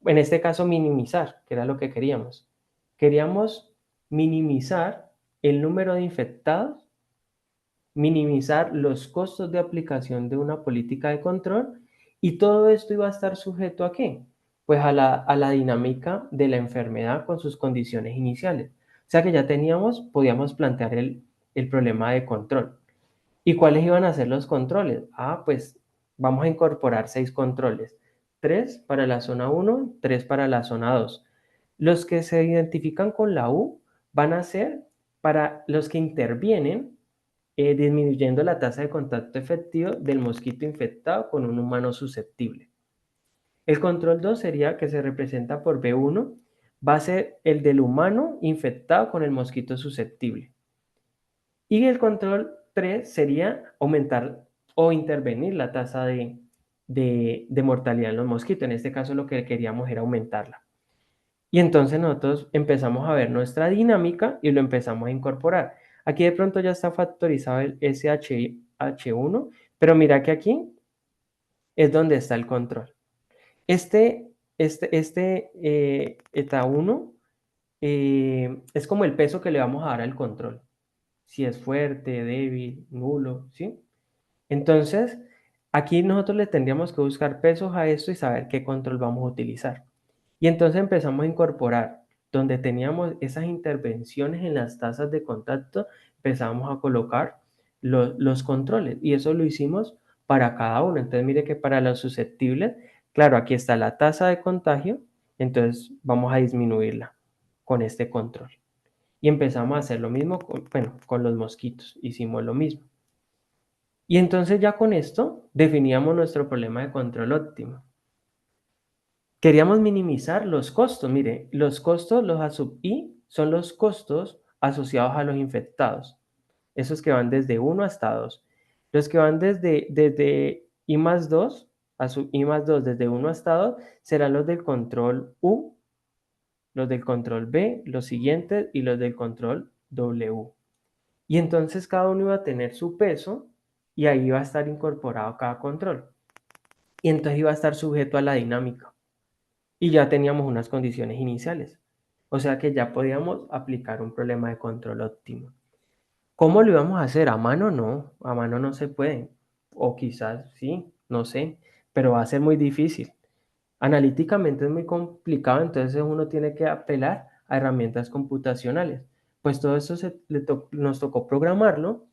En este caso, minimizar, que era lo que queríamos. Queríamos minimizar el número de infectados minimizar los costos de aplicación de una política de control y todo esto iba a estar sujeto ¿a qué? Pues a la dinámica de la enfermedad con sus condiciones iniciales. O sea que ya podíamos plantear el problema de control. ¿Y cuáles iban a ser los controles? Ah, pues vamos a incorporar 6 controles. 3 para la zona 1, 3 para la zona 2. Los que se identifican con la U van a ser para los que intervienen disminuyendo la tasa de contacto efectivo del mosquito infectado con un humano susceptible. El control 2 sería que se representa por B1, va a ser el del humano infectado con el mosquito susceptible. Y el control 3 sería aumentar o intervenir la tasa de mortalidad en los mosquitos. En este caso lo que queríamos era aumentarla. Y entonces nosotros empezamos a ver nuestra dinámica y lo empezamos a incorporar. Aquí de pronto ya está factorizado el SH1, pero mira que aquí es donde está el control. Eta 1 es como el peso que le vamos a dar al control. Si es fuerte, débil, nulo, ¿sí? Entonces, aquí nosotros le tendríamos que buscar pesos a esto y saber qué control vamos a utilizar. Y entonces empezamos a incorporar, donde teníamos esas intervenciones en las tasas de contacto, empezamos a colocar los controles. Y eso lo hicimos para cada uno. Entonces, mire que para los susceptibles, claro, aquí está la tasa de contagio, entonces vamos a disminuirla con este control. Y empezamos a hacer lo mismo con los mosquitos. Hicimos lo mismo. Y entonces ya con esto definíamos nuestro problema de control óptimo. Queríamos minimizar los costos. Mire, los costos, los A sub I, son los costos asociados a los infectados. Esos que van desde 1 hasta 2. Los que van desde I más 2, a sub I más 2, desde 1 hasta 2, serán los del control U, los del control B, los siguientes y los del control W. Y entonces cada uno iba a tener su peso y ahí iba a estar incorporado cada control. Y entonces iba a estar sujeto a la dinámica. Y ya teníamos unas condiciones iniciales. O sea que ya podíamos aplicar un problema de control óptimo. ¿Cómo lo íbamos a hacer? A mano no, a mano no se puede. O quizás sí, no sé, pero va a ser muy difícil. Analíticamente es muy complicado, entonces uno tiene que apelar a herramientas computacionales. Pues todo eso nos tocó programarlo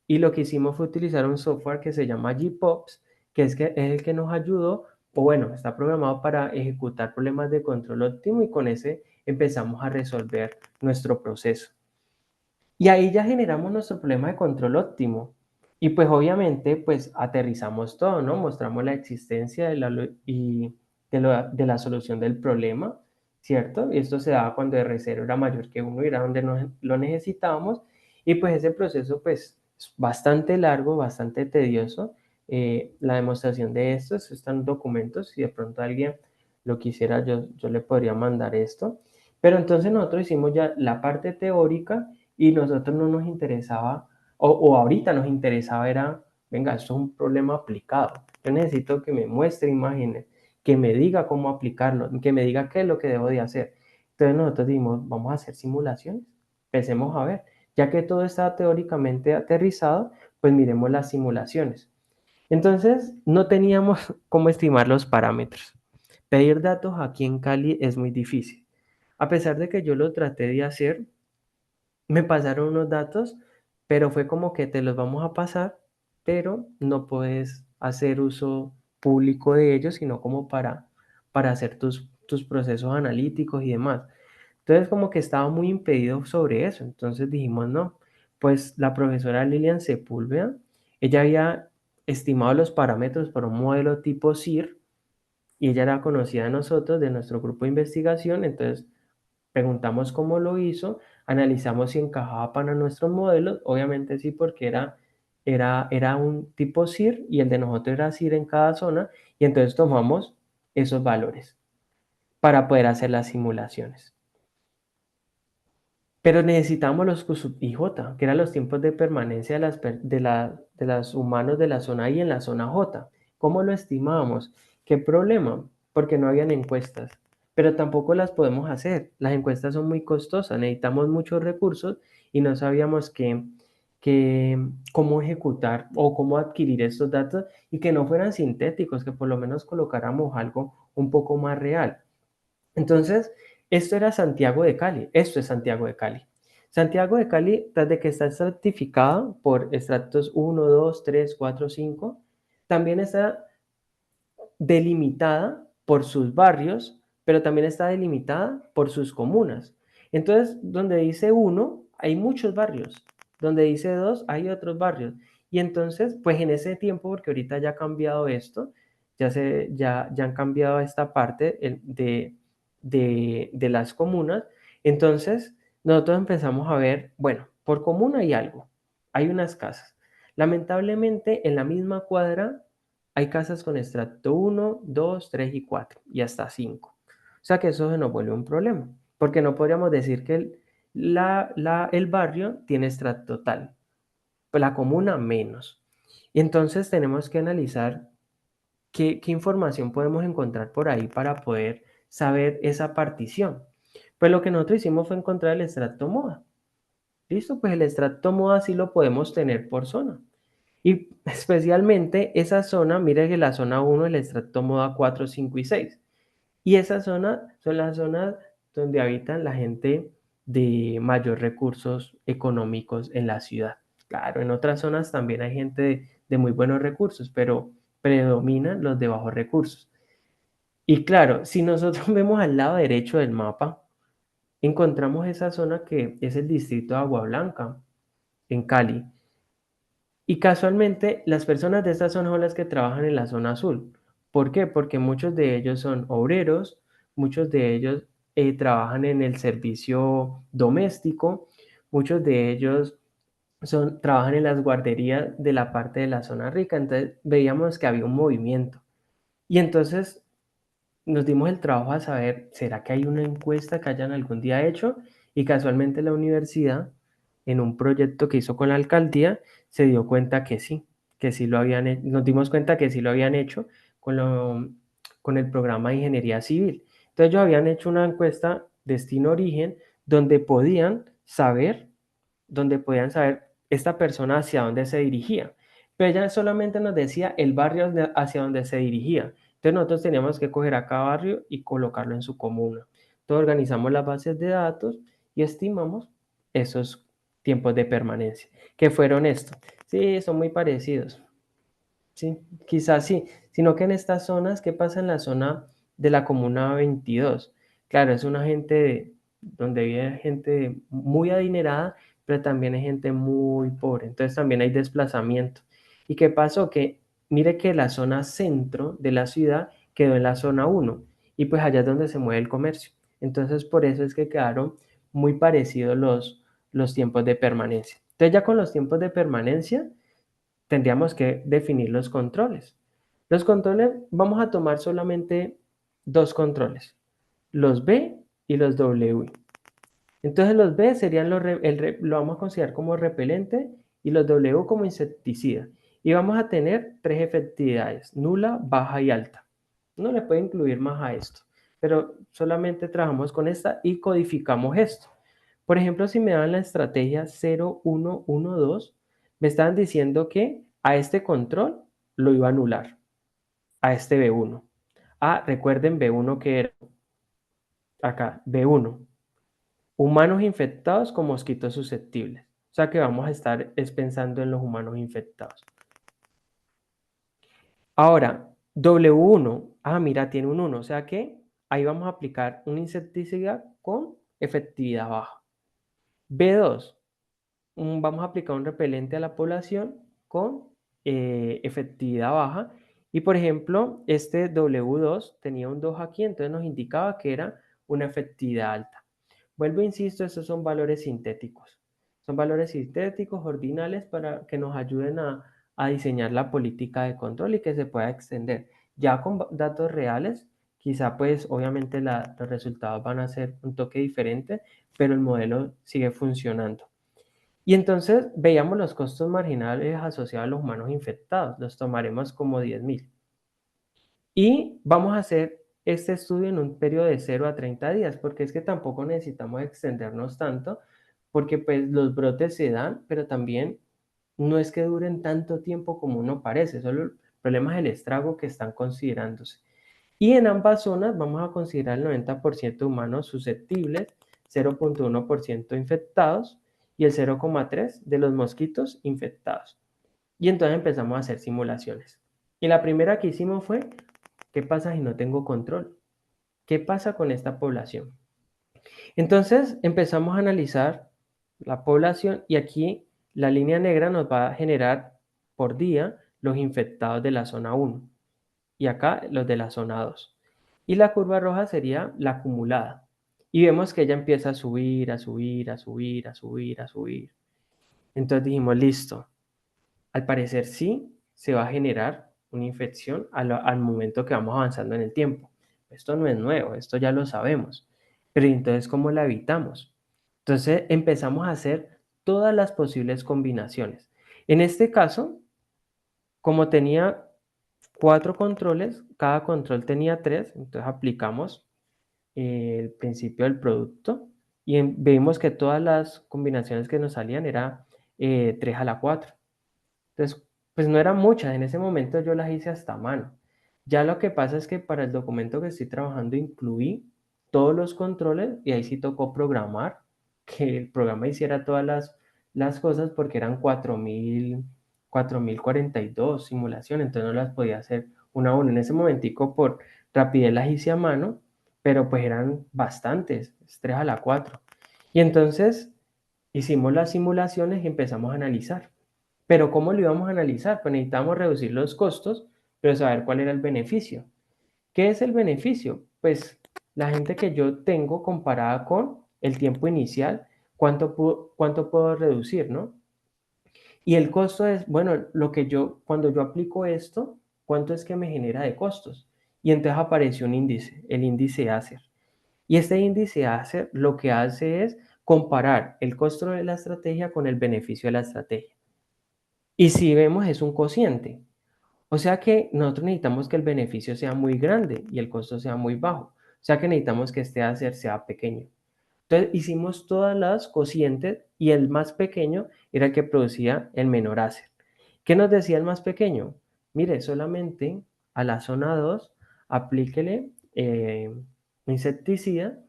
y lo que hicimos fue utilizar un software que se llama GPOPS, que es el que nos ayudó, o bueno, está programado para ejecutar problemas de control óptimo y con ese empezamos a resolver nuestro proceso. Y ahí ya generamos nuestro problema de control óptimo. Y pues obviamente pues aterrizamos todo, ¿no? Mostramos la existencia de la solución del problema, ¿cierto? Y esto se daba cuando R0 era mayor que 1 y era donde lo necesitábamos. Y pues ese proceso pues es bastante largo, bastante tedioso. La demostración de estos están documentos. Si de pronto alguien lo quisiera, yo le podría mandar esto. Pero entonces nosotros hicimos ya la parte teórica y nosotros no nos interesaba, o ahorita nos interesaba era, venga, esto es un problema aplicado. Yo necesito que me muestre imágenes, que me diga cómo aplicarlo, que me diga qué es lo que debo de hacer. Entonces nosotros dijimos, vamos a hacer simulaciones, empecemos a ver. Ya que todo está teóricamente aterrizado, pues miremos las simulaciones. Entonces no teníamos cómo estimar los parámetros. Pedir datos aquí en Cali es muy difícil. A pesar de que yo lo traté de hacer, me pasaron unos datos, pero fue como que te los vamos a pasar, pero no puedes hacer uso público de ellos, sino como para hacer tus procesos analíticos y demás. Entonces como que estaba muy impedido sobre eso. Entonces dijimos, no, pues la profesora Lilian Sepúlveda, ella había estimado los parámetros para un modelo tipo SIR y ella era conocida de nosotros, de nuestro grupo de investigación, entonces preguntamos cómo lo hizo, analizamos si encajaba para nuestros modelos, obviamente sí, porque era un tipo SIR y el de nosotros era SIR en cada zona, y entonces tomamos esos valores para poder hacer las simulaciones. Pero necesitamos los Q sub IJ, que eran los tiempos de permanencia de los humanos de la zona I en la zona J. ¿Cómo lo estimábamos? ¿Qué problema? Porque no habían encuestas, pero tampoco las podemos hacer. Las encuestas son muy costosas, necesitamos muchos recursos y no sabíamos que cómo ejecutar o cómo adquirir estos datos y que no fueran sintéticos, que por lo menos colocáramos algo un poco más real. Entonces, esto era Santiago de Cali, esto es Santiago de Cali. Santiago de Cali, tras de que está estratificada por estratos 1, 2, 3, 4, 5, también está delimitada por sus barrios, pero también está delimitada por sus comunas. Entonces, donde dice 1, hay muchos barrios. Donde dice 2, hay otros barrios. Y entonces, pues en ese tiempo, porque ahorita ya ha cambiado esto, ya han cambiado esta parte de las comunas. Entonces, nosotros empezamos a ver, bueno, por comuna hay algo, hay unas casas. Lamentablemente, en la misma cuadra hay casas con extracto 1, 2, 3 y 4 y hasta 5. O sea que eso se nos vuelve un problema, porque no podríamos decir que el barrio tiene extracto tal, pues la comuna menos. Y entonces tenemos que analizar qué información podemos encontrar por ahí para poder saber esa partición. Pues lo que nosotros hicimos fue encontrar el extracto moda. ¿Listo? Pues el extracto moda sí lo podemos tener por zona. Y especialmente esa zona, mire que la zona 1, el extracto moda 4, 5 y 6. Y esa zona son las zonas donde habitan la gente de mayor recursos económicos en la ciudad. Claro, en otras zonas también hay gente de muy buenos recursos, pero predominan los de bajos recursos. Y claro, si nosotros vemos al lado derecho del mapa, encontramos esa zona que es el distrito de Agua Blanca, en Cali. Y casualmente las personas de esta zona son las que trabajan en la zona azul. ¿Por qué? Porque muchos de ellos son obreros, muchos de ellos trabajan en el servicio doméstico, muchos de ellos trabajan en las guarderías de la parte de la zona rica. Entonces veíamos que había un movimiento. Y entonces nos dimos el trabajo a saber, ¿será que hay una encuesta que hayan algún día hecho? Y casualmente la universidad, en un proyecto que hizo con la alcaldía, se dio cuenta que sí lo habían hecho. Nos dimos cuenta que sí lo habían hecho con el programa de ingeniería civil. Entonces ellos habían hecho una encuesta destino-origen donde podían saber esta persona hacia dónde se dirigía. Pero ella solamente nos decía el barrio hacia donde se dirigía. Entonces nosotros teníamos que coger a cada barrio y colocarlo en su comuna. Entonces organizamos las bases de datos y estimamos esos tiempos de permanencia. ¿Qué fueron estos? Sí, son muy parecidos. Sí, quizás sí, sino que en estas zonas, ¿qué pasa en la zona de la comuna 22? Claro, es una gente donde vive gente muy adinerada, pero también hay gente muy pobre, entonces también hay desplazamiento. ¿Y qué pasó? Que mire que la zona centro de la ciudad quedó en la zona 1 y pues allá es donde se mueve el comercio. Entonces por eso es que quedaron muy parecidos los tiempos de permanencia. Entonces ya con los tiempos de permanencia tendríamos que definir los controles. Los controles, vamos a tomar solamente dos controles, los B y los W. Entonces los B serían lo vamos a considerar como repelente y los W como insecticida. Y vamos a tener tres efectividades, nula, baja y alta. No le puede incluir más a esto, pero solamente trabajamos con esta y codificamos esto. Por ejemplo, si me dan la estrategia 0112, me estaban diciendo que a este control lo iba a anular, a este B1. Ah, recuerden B1 que era acá, B1. Humanos infectados con mosquitos susceptibles. O sea que vamos a estar pensando en los humanos infectados. Ahora, W1. Ah, mira, tiene un 1. O sea que ahí vamos a aplicar un insecticida con efectividad baja. B2. Vamos a aplicar un repelente a la población con efectividad baja. Y por ejemplo, este W2 tenía un 2 aquí, entonces nos indicaba que era una efectividad alta. Vuelvo, insisto, estos son valores sintéticos. Son valores sintéticos ordinales para que nos ayuden a diseñar la política de control y que se pueda extender. Ya con datos reales, quizá pues obviamente los resultados van a ser un toque diferente, pero el modelo sigue funcionando. Y entonces veíamos los costos marginales asociados a los humanos infectados, los tomaremos como 10.000. Y vamos a hacer este estudio en un periodo de 0 a 30 días, porque es que tampoco necesitamos extendernos tanto, porque pues los brotes se dan, pero también no es que duren tanto tiempo como uno parece, solo el problema es el estrago que están considerándose. Y en ambas zonas vamos a considerar el 90% humanos susceptibles, 0,1% infectados y el 0,3% de los mosquitos infectados. Y entonces empezamos a hacer simulaciones. Y la primera que hicimos fue, ¿qué pasa si no tengo control? ¿Qué pasa con esta población? Entonces empezamos a analizar la población y aquí la línea negra nos va a generar por día los infectados de la zona 1 y acá los de la zona 2. Y la curva roja sería la acumulada. Y vemos que ella empieza a subir, a subir, a subir, a subir, a subir. Entonces dijimos, listo, al parecer sí se va a generar una infección al momento que vamos avanzando en el tiempo. Esto no es nuevo, esto ya lo sabemos. Pero entonces, ¿cómo la evitamos? Entonces empezamos a hacer todas las posibles combinaciones. En este caso, como tenía 4 controles, cada control tenía 3, entonces aplicamos el principio del producto y vimos que todas las combinaciones que nos salían era 3 a la 4. Entonces, pues no eran muchas, en ese momento yo las hice hasta a mano. Ya lo que pasa es que para el documento que estoy trabajando incluí todos los controles y ahí sí tocó programar, que el programa hiciera todas las cosas porque eran 4042 simulaciones, entonces no las podía hacer una a una. En ese momentico por rapidez las hice a mano, pero pues eran bastantes, 3 a la 4. Y entonces hicimos las simulaciones y empezamos a analizar. Pero ¿cómo lo íbamos a analizar? Pues necesitamos reducir los costos, pero saber cuál era el beneficio. ¿Qué es el beneficio? Pues la gente que yo tengo comparada con el tiempo inicial, cuánto puedo reducir, ¿no? Y el costo es, bueno, cuando yo aplico esto, ¿cuánto es que me genera de costos? Y entonces apareció un índice, el índice ACER. Y este índice ACER lo que hace es comparar el costo de la estrategia con el beneficio de la estrategia. Y si vemos es un cociente. O sea que nosotros necesitamos que el beneficio sea muy grande y el costo sea muy bajo. O sea que necesitamos que este hacer sea pequeño. Entonces hicimos todas las cocientes y el más pequeño era el que producía el menor hacer. ¿Qué nos decía el más pequeño? Mire, solamente a la zona 2 aplíquele insecticida.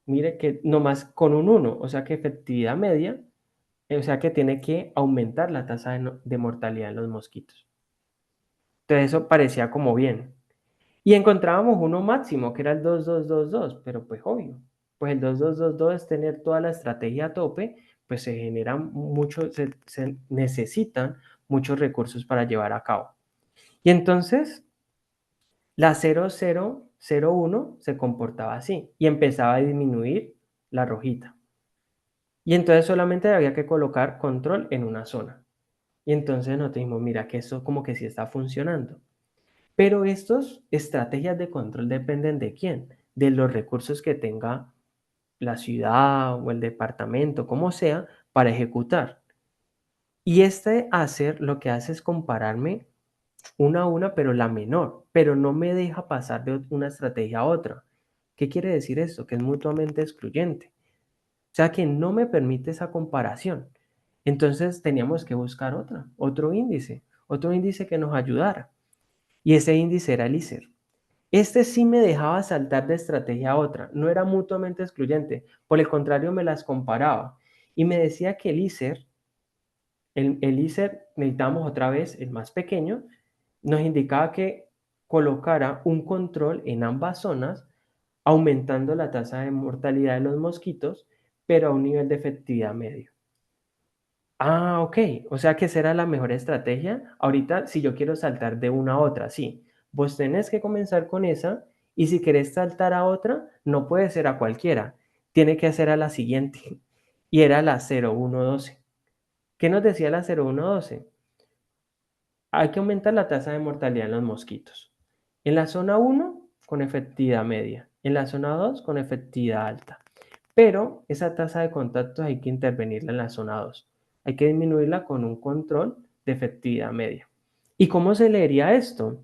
Mire que nomás con un 1, o sea que efectividad media, o sea que tiene que aumentar la tasa de mortalidad en los mosquitos. Entonces eso parecía como bien. Y encontrábamos uno máximo, que era el 2222, pero pues obvio, pues el 2222 es tener toda la estrategia a tope, pues se generan muchos, se necesitan muchos recursos para llevar a cabo. Y entonces la 0001 se comportaba así y empezaba a disminuir la rojita. Y entonces solamente había que colocar control en una zona. Y entonces nos dijimos, mira que eso como que sí está funcionando. Pero estas estrategias de control dependen de quién, de los recursos que tenga la ciudad o el departamento, como sea, para ejecutar. Y este hacer lo que hace es compararme una a una, pero la menor, pero no me deja pasar de una estrategia a otra. ¿Qué quiere decir esto? Que es mutuamente excluyente. O sea que no me permite esa comparación. Entonces teníamos que buscar otro índice que nos ayudara. Y ese índice era el ICER. Este sí me dejaba saltar de estrategia a otra, no era mutuamente excluyente, por el contrario me las comparaba y me decía que el ICER necesitábamos otra vez el más pequeño, nos indicaba que colocara un control en ambas zonas, aumentando la tasa de mortalidad de los mosquitos, pero a un nivel de efectividad medio. Ah, ok. O sea que esa era la mejor estrategia. Ahorita, si yo quiero saltar de una a otra, sí. Vos tenés que comenzar con esa y si querés saltar a otra, no puede ser a cualquiera. Tiene que ser a la siguiente. Y era la 0112. ¿Qué nos decía la 0112? Hay que aumentar la tasa de mortalidad en los mosquitos. En la zona 1, con efectividad media. En la zona 2, con efectividad alta. Pero esa tasa de contactos hay que intervenirla en la zona 2. Hay que disminuirla con un control de efectividad media. ¿Y cómo se leería esto?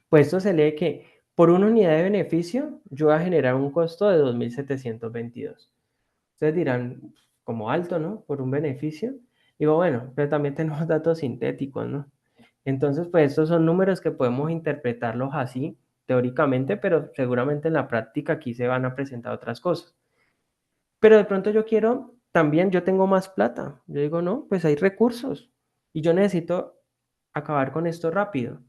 Pues esto se lee que por una unidad de beneficio yo voy a generar un costo de 2.722. Ustedes dirán, como alto, ¿no? Por un beneficio. Digo, bueno, pero también tenemos datos sintéticos, ¿no? Entonces, pues estos son números que podemos interpretarlos así teóricamente, pero seguramente en la práctica aquí se van a presentar otras cosas. Pero de pronto yo quiero, también yo tengo más plata. Yo digo, no, pues hay recursos y yo necesito acabar con esto rápido.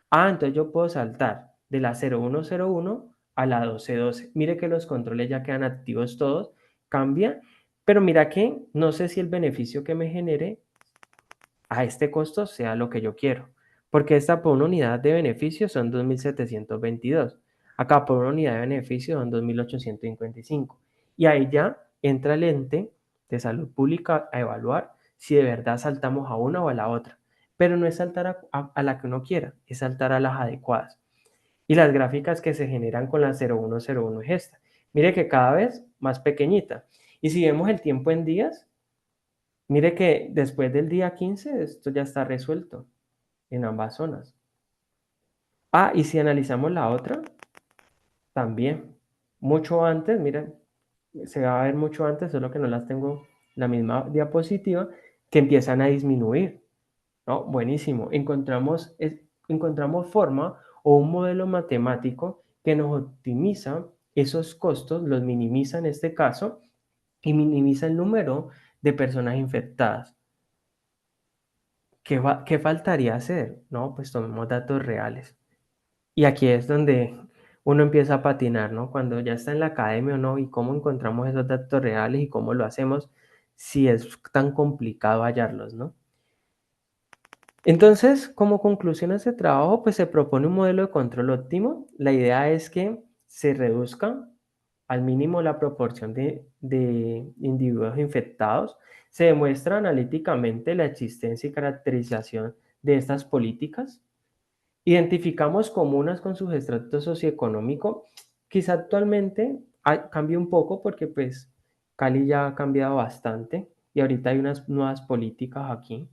Ah, entonces yo puedo saltar de la 0101 a la 1212. Mire que los controles ya quedan activos todos, cambia, pero mira que no sé si el beneficio que me genere a este costo sea lo que yo quiero, porque esta por una unidad de beneficio son 2.722. Acá por una unidad de beneficio son 2.855. Y ahí ya entra el ente de salud pública a evaluar si de verdad saltamos a una o a la otra. Pero no es saltar a la que uno quiera, es saltar a las adecuadas. Y las gráficas que se generan con la 0101 es esta. Mire que cada vez más pequeñita. Y si vemos el tiempo en días, mire que después del día 15 esto ya está resuelto en ambas zonas. Ah, y si analizamos la otra, también. Mucho antes, miren, se va a ver mucho antes, solo que no las tengo la misma diapositiva, que empiezan a disminuir, ¿no? Buenísimo. Encontramos forma o un modelo matemático que nos optimiza esos costos, los minimiza en este caso, y minimiza el número de personas infectadas. ¿Qué faltaría hacer? No, pues tomemos datos reales. Y aquí es donde uno empieza a patinar, ¿no? Cuando ya está en la academia o no, y cómo encontramos esos datos reales y cómo lo hacemos, si es tan complicado hallarlos, ¿no? Entonces, como conclusión a este trabajo, pues se propone un modelo de control óptimo. La idea es que se reduzca al mínimo la proporción de individuos infectados. Se demuestra analíticamente la existencia y caracterización de estas políticas. Identificamos comunas con su estrato socioeconómico. Quizá actualmente cambie un poco porque pues Cali ya ha cambiado bastante y ahorita hay unas nuevas políticas aquí.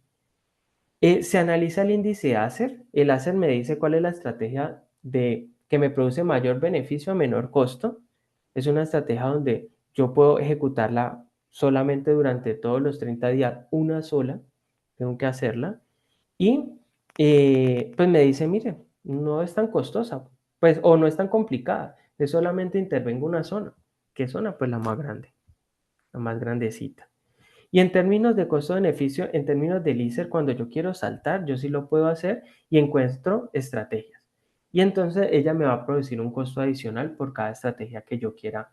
Se analiza el índice ACER. El ACER me dice cuál es la estrategia que me produce mayor beneficio a menor costo. Es una estrategia donde yo puedo ejecutarla solamente durante todos los 30 días, una sola, tengo que hacerla. Y pues me dice, mire, no es tan costosa, pues, o no es tan complicada, es solamente intervengo una zona. ¿Qué zona? Pues la más grande, la más grandecita. Y en términos de costo-beneficio, en términos del ISER, cuando yo quiero saltar, yo sí lo puedo hacer y encuentro estrategias. Y entonces ella me va a producir un costo adicional por cada estrategia que yo quiera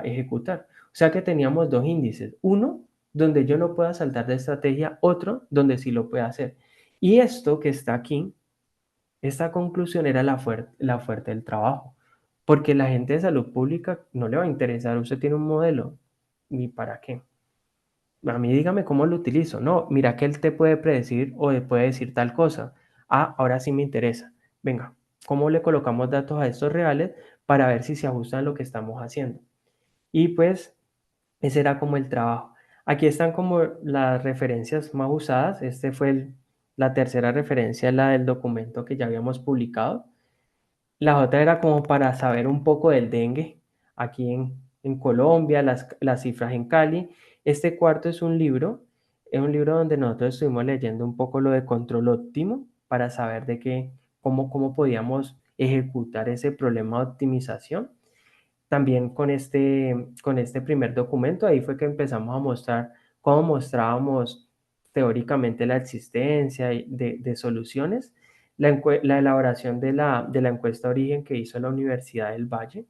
ejecutar. O sea que teníamos dos índices. Uno, donde yo no pueda saltar de estrategia, otro, donde sí lo pueda hacer. Y esto que está aquí, esta conclusión era la fuerte del trabajo. Porque la gente de salud pública no le va a interesar. Usted tiene un modelo. ¿Y para qué? A mí dígame cómo lo utilizo. No, mira que él te puede predecir o le puede decir tal cosa. Ah, ahora sí me interesa. Venga, ¿cómo le colocamos datos a estos reales para ver si se ajustan a lo que estamos haciendo? Y pues ese era como el trabajo. Aquí están como las referencias más usadas. Este fue la tercera referencia, la del documento que ya habíamos publicado. La otra era como para saber un poco del dengue aquí en Colombia, las cifras en Cali. Este cuarto es un libro donde nosotros estuvimos leyendo un poco lo de control óptimo para saber cómo podíamos ejecutar ese problema de optimización. También con este primer documento, ahí fue que empezamos a mostrar cómo mostrábamos teóricamente la existencia de soluciones, la elaboración de la encuesta origen que hizo la Universidad del Valle.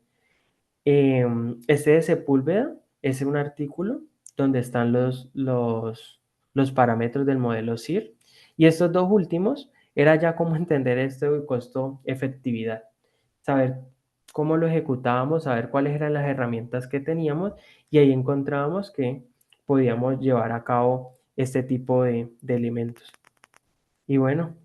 Este de Sepúlveda es un artículo donde están los parámetros del modelo CIR. Y estos dos últimos era ya cómo entender esto de costo-efectividad, saber cómo lo ejecutábamos, saber cuáles eran las herramientas que teníamos y ahí encontrábamos que podíamos llevar a cabo este tipo de elementos. Y bueno,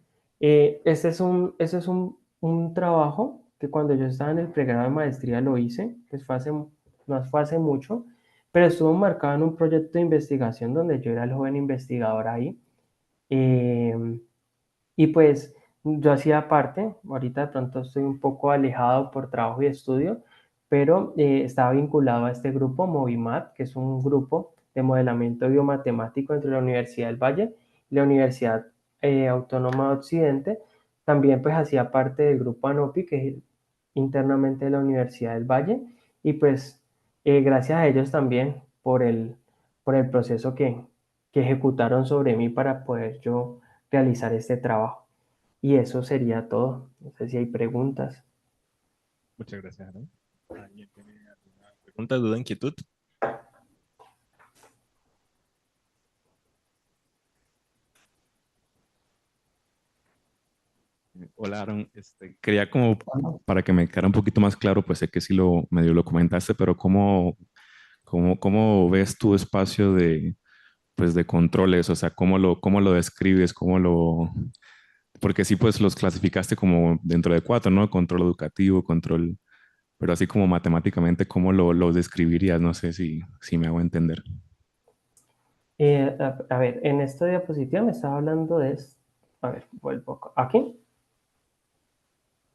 este es un trabajo que cuando yo estaba en el pregrado de maestría lo hice, pues no fue hace mucho, pero estuvo marcado en un proyecto de investigación donde yo era el joven investigador ahí. Eh, y pues yo hacía parte, ahorita de pronto estoy un poco alejado por trabajo y estudio, pero estaba vinculado a este grupo Movimat, que es un grupo de modelamiento biomatemático entre la Universidad del Valle y la Universidad Autónoma de Occidente. También pues hacía parte del grupo ANOPI, que es internamente de la Universidad del Valle, y pues gracias a ellos también por el proceso que ejecutaron sobre mí para poder yo realizar este trabajo. Y eso sería todo. No sé si hay preguntas. Muchas gracias, Aaron. ¿Alguien tiene alguna pregunta, duda, inquietud? Hola, Aaron. Quería como para que me quedara un poquito más claro, pues sé que sí lo medio lo comentaste, pero ¿cómo ves tu espacio de, pues, de controles? O sea, cómo lo describes? Porque sí, pues los clasificaste como dentro de cuatro, ¿no? Control educativo, control, pero así como matemáticamente, ¿cómo lo describirías? No sé si me hago entender. A ver, en esta diapositiva me estaba hablando de... A ver, vuelvo aquí.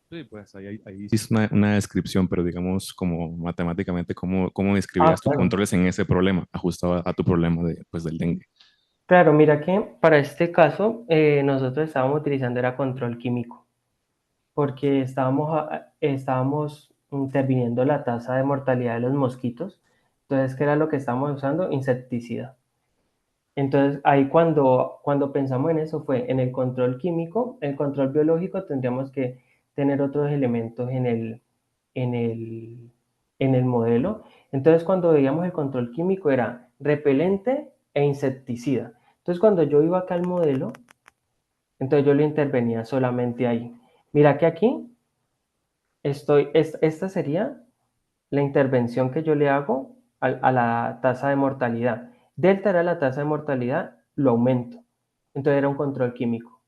Sí, pues ahí sí es una descripción, pero digamos como matemáticamente, ¿cómo Ah, describirías tus claro. controles en ese problema, ajustado a tu problema de, pues, del dengue? Claro, mira que para este caso nosotros estábamos utilizando era control químico, porque estábamos interviniendo la tasa de mortalidad de los mosquitos. Entonces, ¿qué era lo que estábamos usando? Insecticida. Entonces, ahí cuando pensamos en eso fue en el control químico, el control biológico tendríamos que tener otros elementos en el, en el modelo. Entonces, cuando veíamos el control químico era repelente e insecticida. Entonces, cuando yo iba acá al modelo, entonces yo le intervenía solamente ahí. Mira que aquí esta sería la intervención que yo le hago a la tasa de mortalidad. Delta era la tasa de mortalidad, lo aumento. Entonces era un control químico.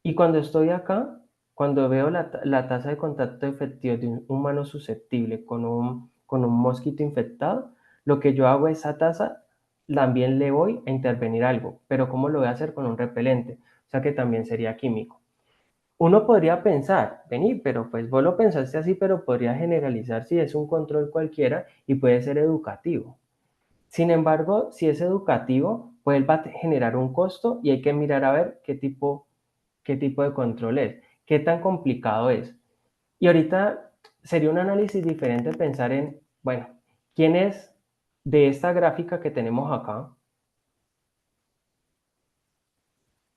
Y cuando estoy acá, cuando veo la tasa de contacto efectivo de un humano susceptible con un mosquito infectado, lo que yo hago a esa tasa, también le voy a intervenir algo. Pero ¿cómo lo voy a hacer? Con un repelente. O sea que también sería químico. Uno podría pensar, vení, pero pues vos lo pensaste así, pero podría generalizar si es un control cualquiera y puede ser educativo. Sin embargo, si es educativo, pues él va a generar un costo y hay que mirar a ver qué tipo de control es, qué tan complicado es. Y ahorita sería un análisis diferente pensar en, bueno, ¿quién es de esta gráfica que tenemos acá?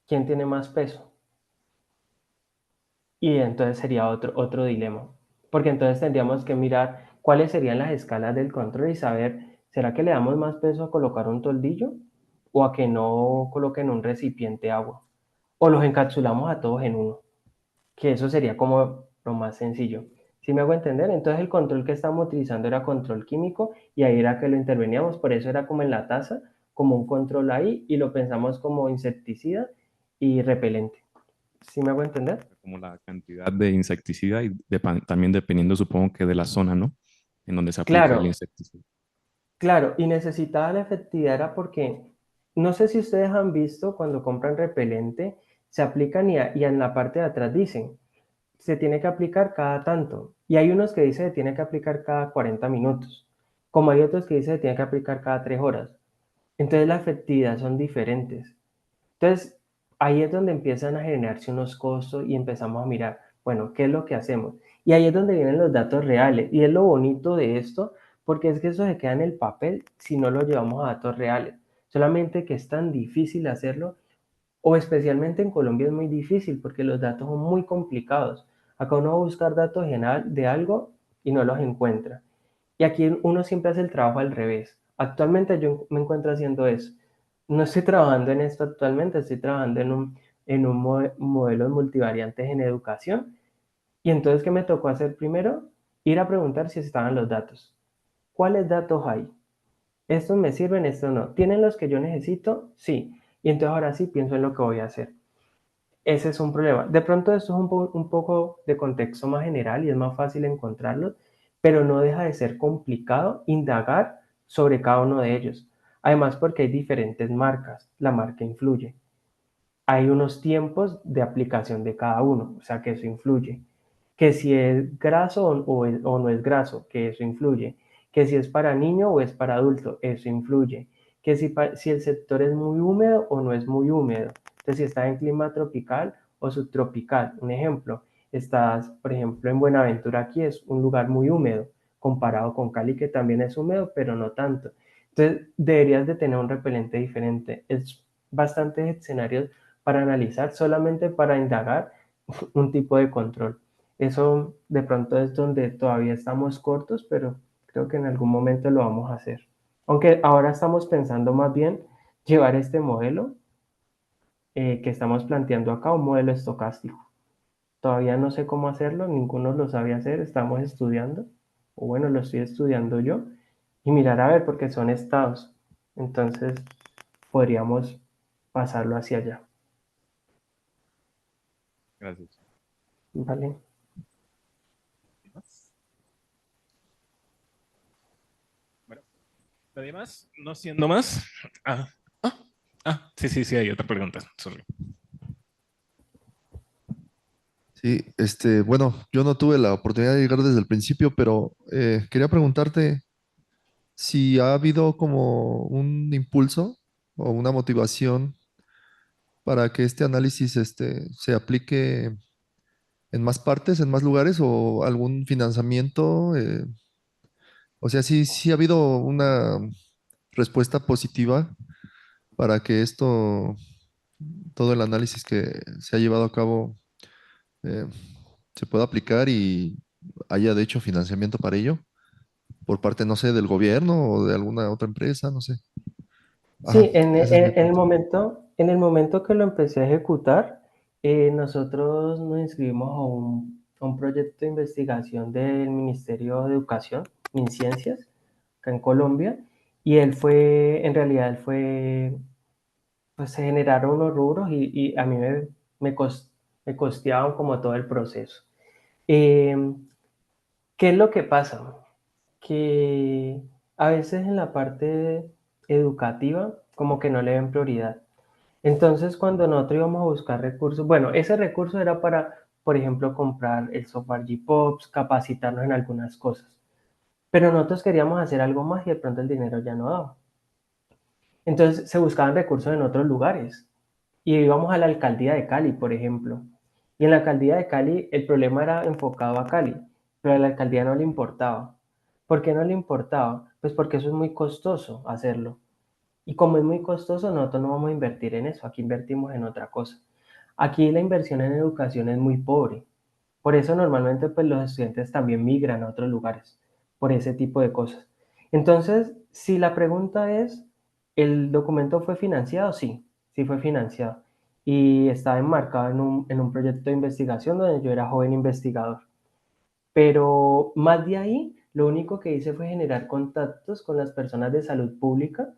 ¿Quién tiene más peso? Y entonces sería otro dilema, porque entonces tendríamos que mirar cuáles serían las escalas del control y saber, ¿será que le damos más peso a colocar un toldillo o a que no coloquen un recipiente agua? O los encapsulamos a todos en uno, que eso sería como lo más sencillo. ¿Sí me hago entender? Entonces el control que estábamos utilizando era control químico y ahí era que lo interveníamos, por eso era como en la taza, como un control ahí y lo pensamos como insecticida y repelente. ¿Sí me hago entender? Como la cantidad de insecticida y también dependiendo, supongo que de la zona, ¿no? En donde se aplica el Claro, insecticida. claro, y necesitaba la efectividad era porque, no sé si ustedes han visto cuando compran repelente, se aplican y en la parte de atrás dicen, se tiene que aplicar cada tanto. Y hay unos que dicen se tiene que aplicar cada 40 minutos, como hay otros que dicen se tiene que aplicar cada 3 horas. Entonces la efectividad son diferentes. Entonces, ahí es donde empiezan a generarse unos costos y empezamos a mirar, bueno, ¿qué es lo que hacemos? Y ahí es donde vienen los datos reales. Y es lo bonito de esto, porque es que eso se queda en el papel si no lo llevamos a datos reales. Solamente que es tan difícil hacerlo, o especialmente en Colombia es muy difícil porque los datos son muy complicados. Acá uno va a buscar datos general de algo y no los encuentra. Y aquí uno siempre hace el trabajo al revés. Actualmente yo me encuentro haciendo eso. No estoy trabajando en esto actualmente, estoy trabajando en un modelo multivariantes en educación. Y entonces, ¿qué me tocó hacer primero? Ir a preguntar si estaban los datos. ¿Cuáles datos hay? ¿Estos me sirven? ¿Estos no? ¿Tienen los que yo necesito? Sí. Y entonces ahora sí pienso en lo que voy a hacer. Ese es un problema. De pronto esto es un poco de contexto más general y es más fácil encontrarlo, pero no deja de ser complicado indagar sobre cada uno de ellos. Además, porque hay diferentes marcas, la marca influye. Hay unos tiempos de aplicación de cada uno, o sea que eso influye. Que si es graso o no es graso, que eso influye. Que si es para niño o es para adulto, eso influye. que si el sector es muy húmedo o no es muy húmedo. Entonces, si está en clima tropical o subtropical. Un ejemplo, estás, por ejemplo, en Buenaventura, aquí es un lugar muy húmedo, comparado con Cali, que también es húmedo, pero no tanto. Entonces, deberías de tener un repelente diferente. Es bastantes escenarios para analizar, solamente para indagar un tipo de control. Eso de pronto es donde todavía estamos cortos, pero creo que en algún momento lo vamos a hacer. Aunque ahora estamos pensando más bien llevar este modelo que estamos planteando acá, un modelo estocástico. Todavía no sé cómo hacerlo, ninguno lo sabe hacer, estamos estudiando, o bueno, lo estoy estudiando yo, y mirar a ver, porque son estados. Entonces, podríamos pasarlo hacia allá. Gracias. ¿Vale? Bueno, ¿nadie más? No siendo más. Ah, ah, sí, hay otra pregunta. Sorry. Sí, bueno, yo no tuve la oportunidad de llegar desde el principio, pero quería preguntarte si ha habido como un impulso o una motivación para que este análisis se aplique en más partes, en más lugares o algún financiamiento. O sea, sí ha habido una respuesta positiva para que todo el análisis que se ha llevado a cabo eh, se pueda aplicar y haya de hecho financiamiento para ello por parte, no sé, del gobierno o de alguna otra empresa, no sé. Ajá, Sí, en, ese es mi en el punto. en el momento que lo empecé a ejecutar, nosotros nos inscribimos a un proyecto de investigación del Ministerio de Educación, MinCiencias, acá en Colombia, y en realidad él fue, pues se generaron unos rubros y a mí me costeaban como todo el proceso. Eh, ¿Qué es lo que pasa? Que a veces en la parte educativa como que no le ven prioridad. Entonces, cuando nosotros íbamos a buscar recursos, bueno, ese recurso era para, por ejemplo, comprar el software GPOPs, capacitarnos en algunas cosas. Pero nosotros queríamos hacer algo más y de pronto el dinero ya no daba. Entonces, se buscaban recursos en otros lugares. Y íbamos a la alcaldía de Cali, por ejemplo. Y en la alcaldía de Cali el problema era enfocado a Cali, pero a la alcaldía no le importaba. ¿Por qué no le importaba? Pues porque eso es muy costoso hacerlo. Y como es muy costoso, nosotros no vamos a invertir en eso, aquí invertimos en otra cosa. Aquí la inversión en educación es muy pobre. Por eso normalmente pues los estudiantes también migran a otros lugares, por ese tipo de cosas. Entonces, si la pregunta es, ¿el documento fue financiado? Sí, sí fue financiado. Y estaba enmarcado en un proyecto de investigación donde yo era joven investigador. Pero más de ahí, lo único que hice fue generar contactos con las personas de salud pública.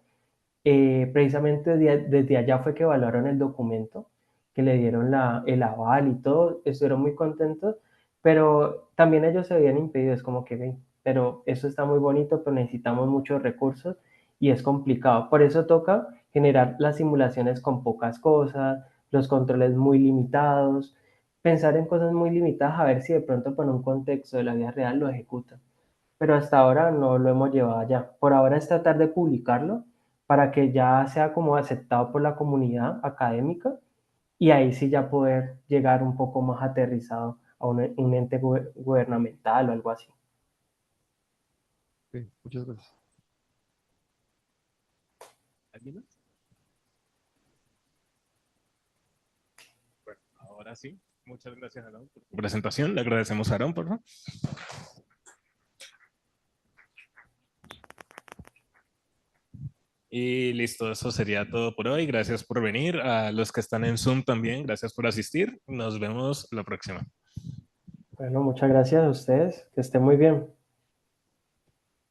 Precisamente desde allá fue que evaluaron el documento, que le dieron el aval y todo, estuvieron muy contentos, pero también ellos se habían impedido, es como que, ven, pero eso está muy bonito, pero necesitamos muchos recursos y es complicado. Por eso toca generar las simulaciones con pocas cosas, los controles muy limitados, pensar en cosas muy limitadas, a ver si de pronto con un contexto de la vida real lo ejecutan, pero hasta ahora no lo hemos llevado allá. Por ahora es tratar de publicarlo para que ya sea como aceptado por la comunidad académica y ahí sí ya poder llegar un poco más aterrizado a un ente gubernamental o algo así. Ok, muchas gracias. ¿Alguien más? Bueno, ahora sí. Muchas gracias, Aarón, por tu presentación. Le agradecemos a Aarón, por favor. Y listo, eso sería todo por hoy. Gracias por venir. A los que están en Zoom también, gracias por asistir. Nos vemos la próxima. Bueno, muchas gracias a ustedes, que estén muy bien.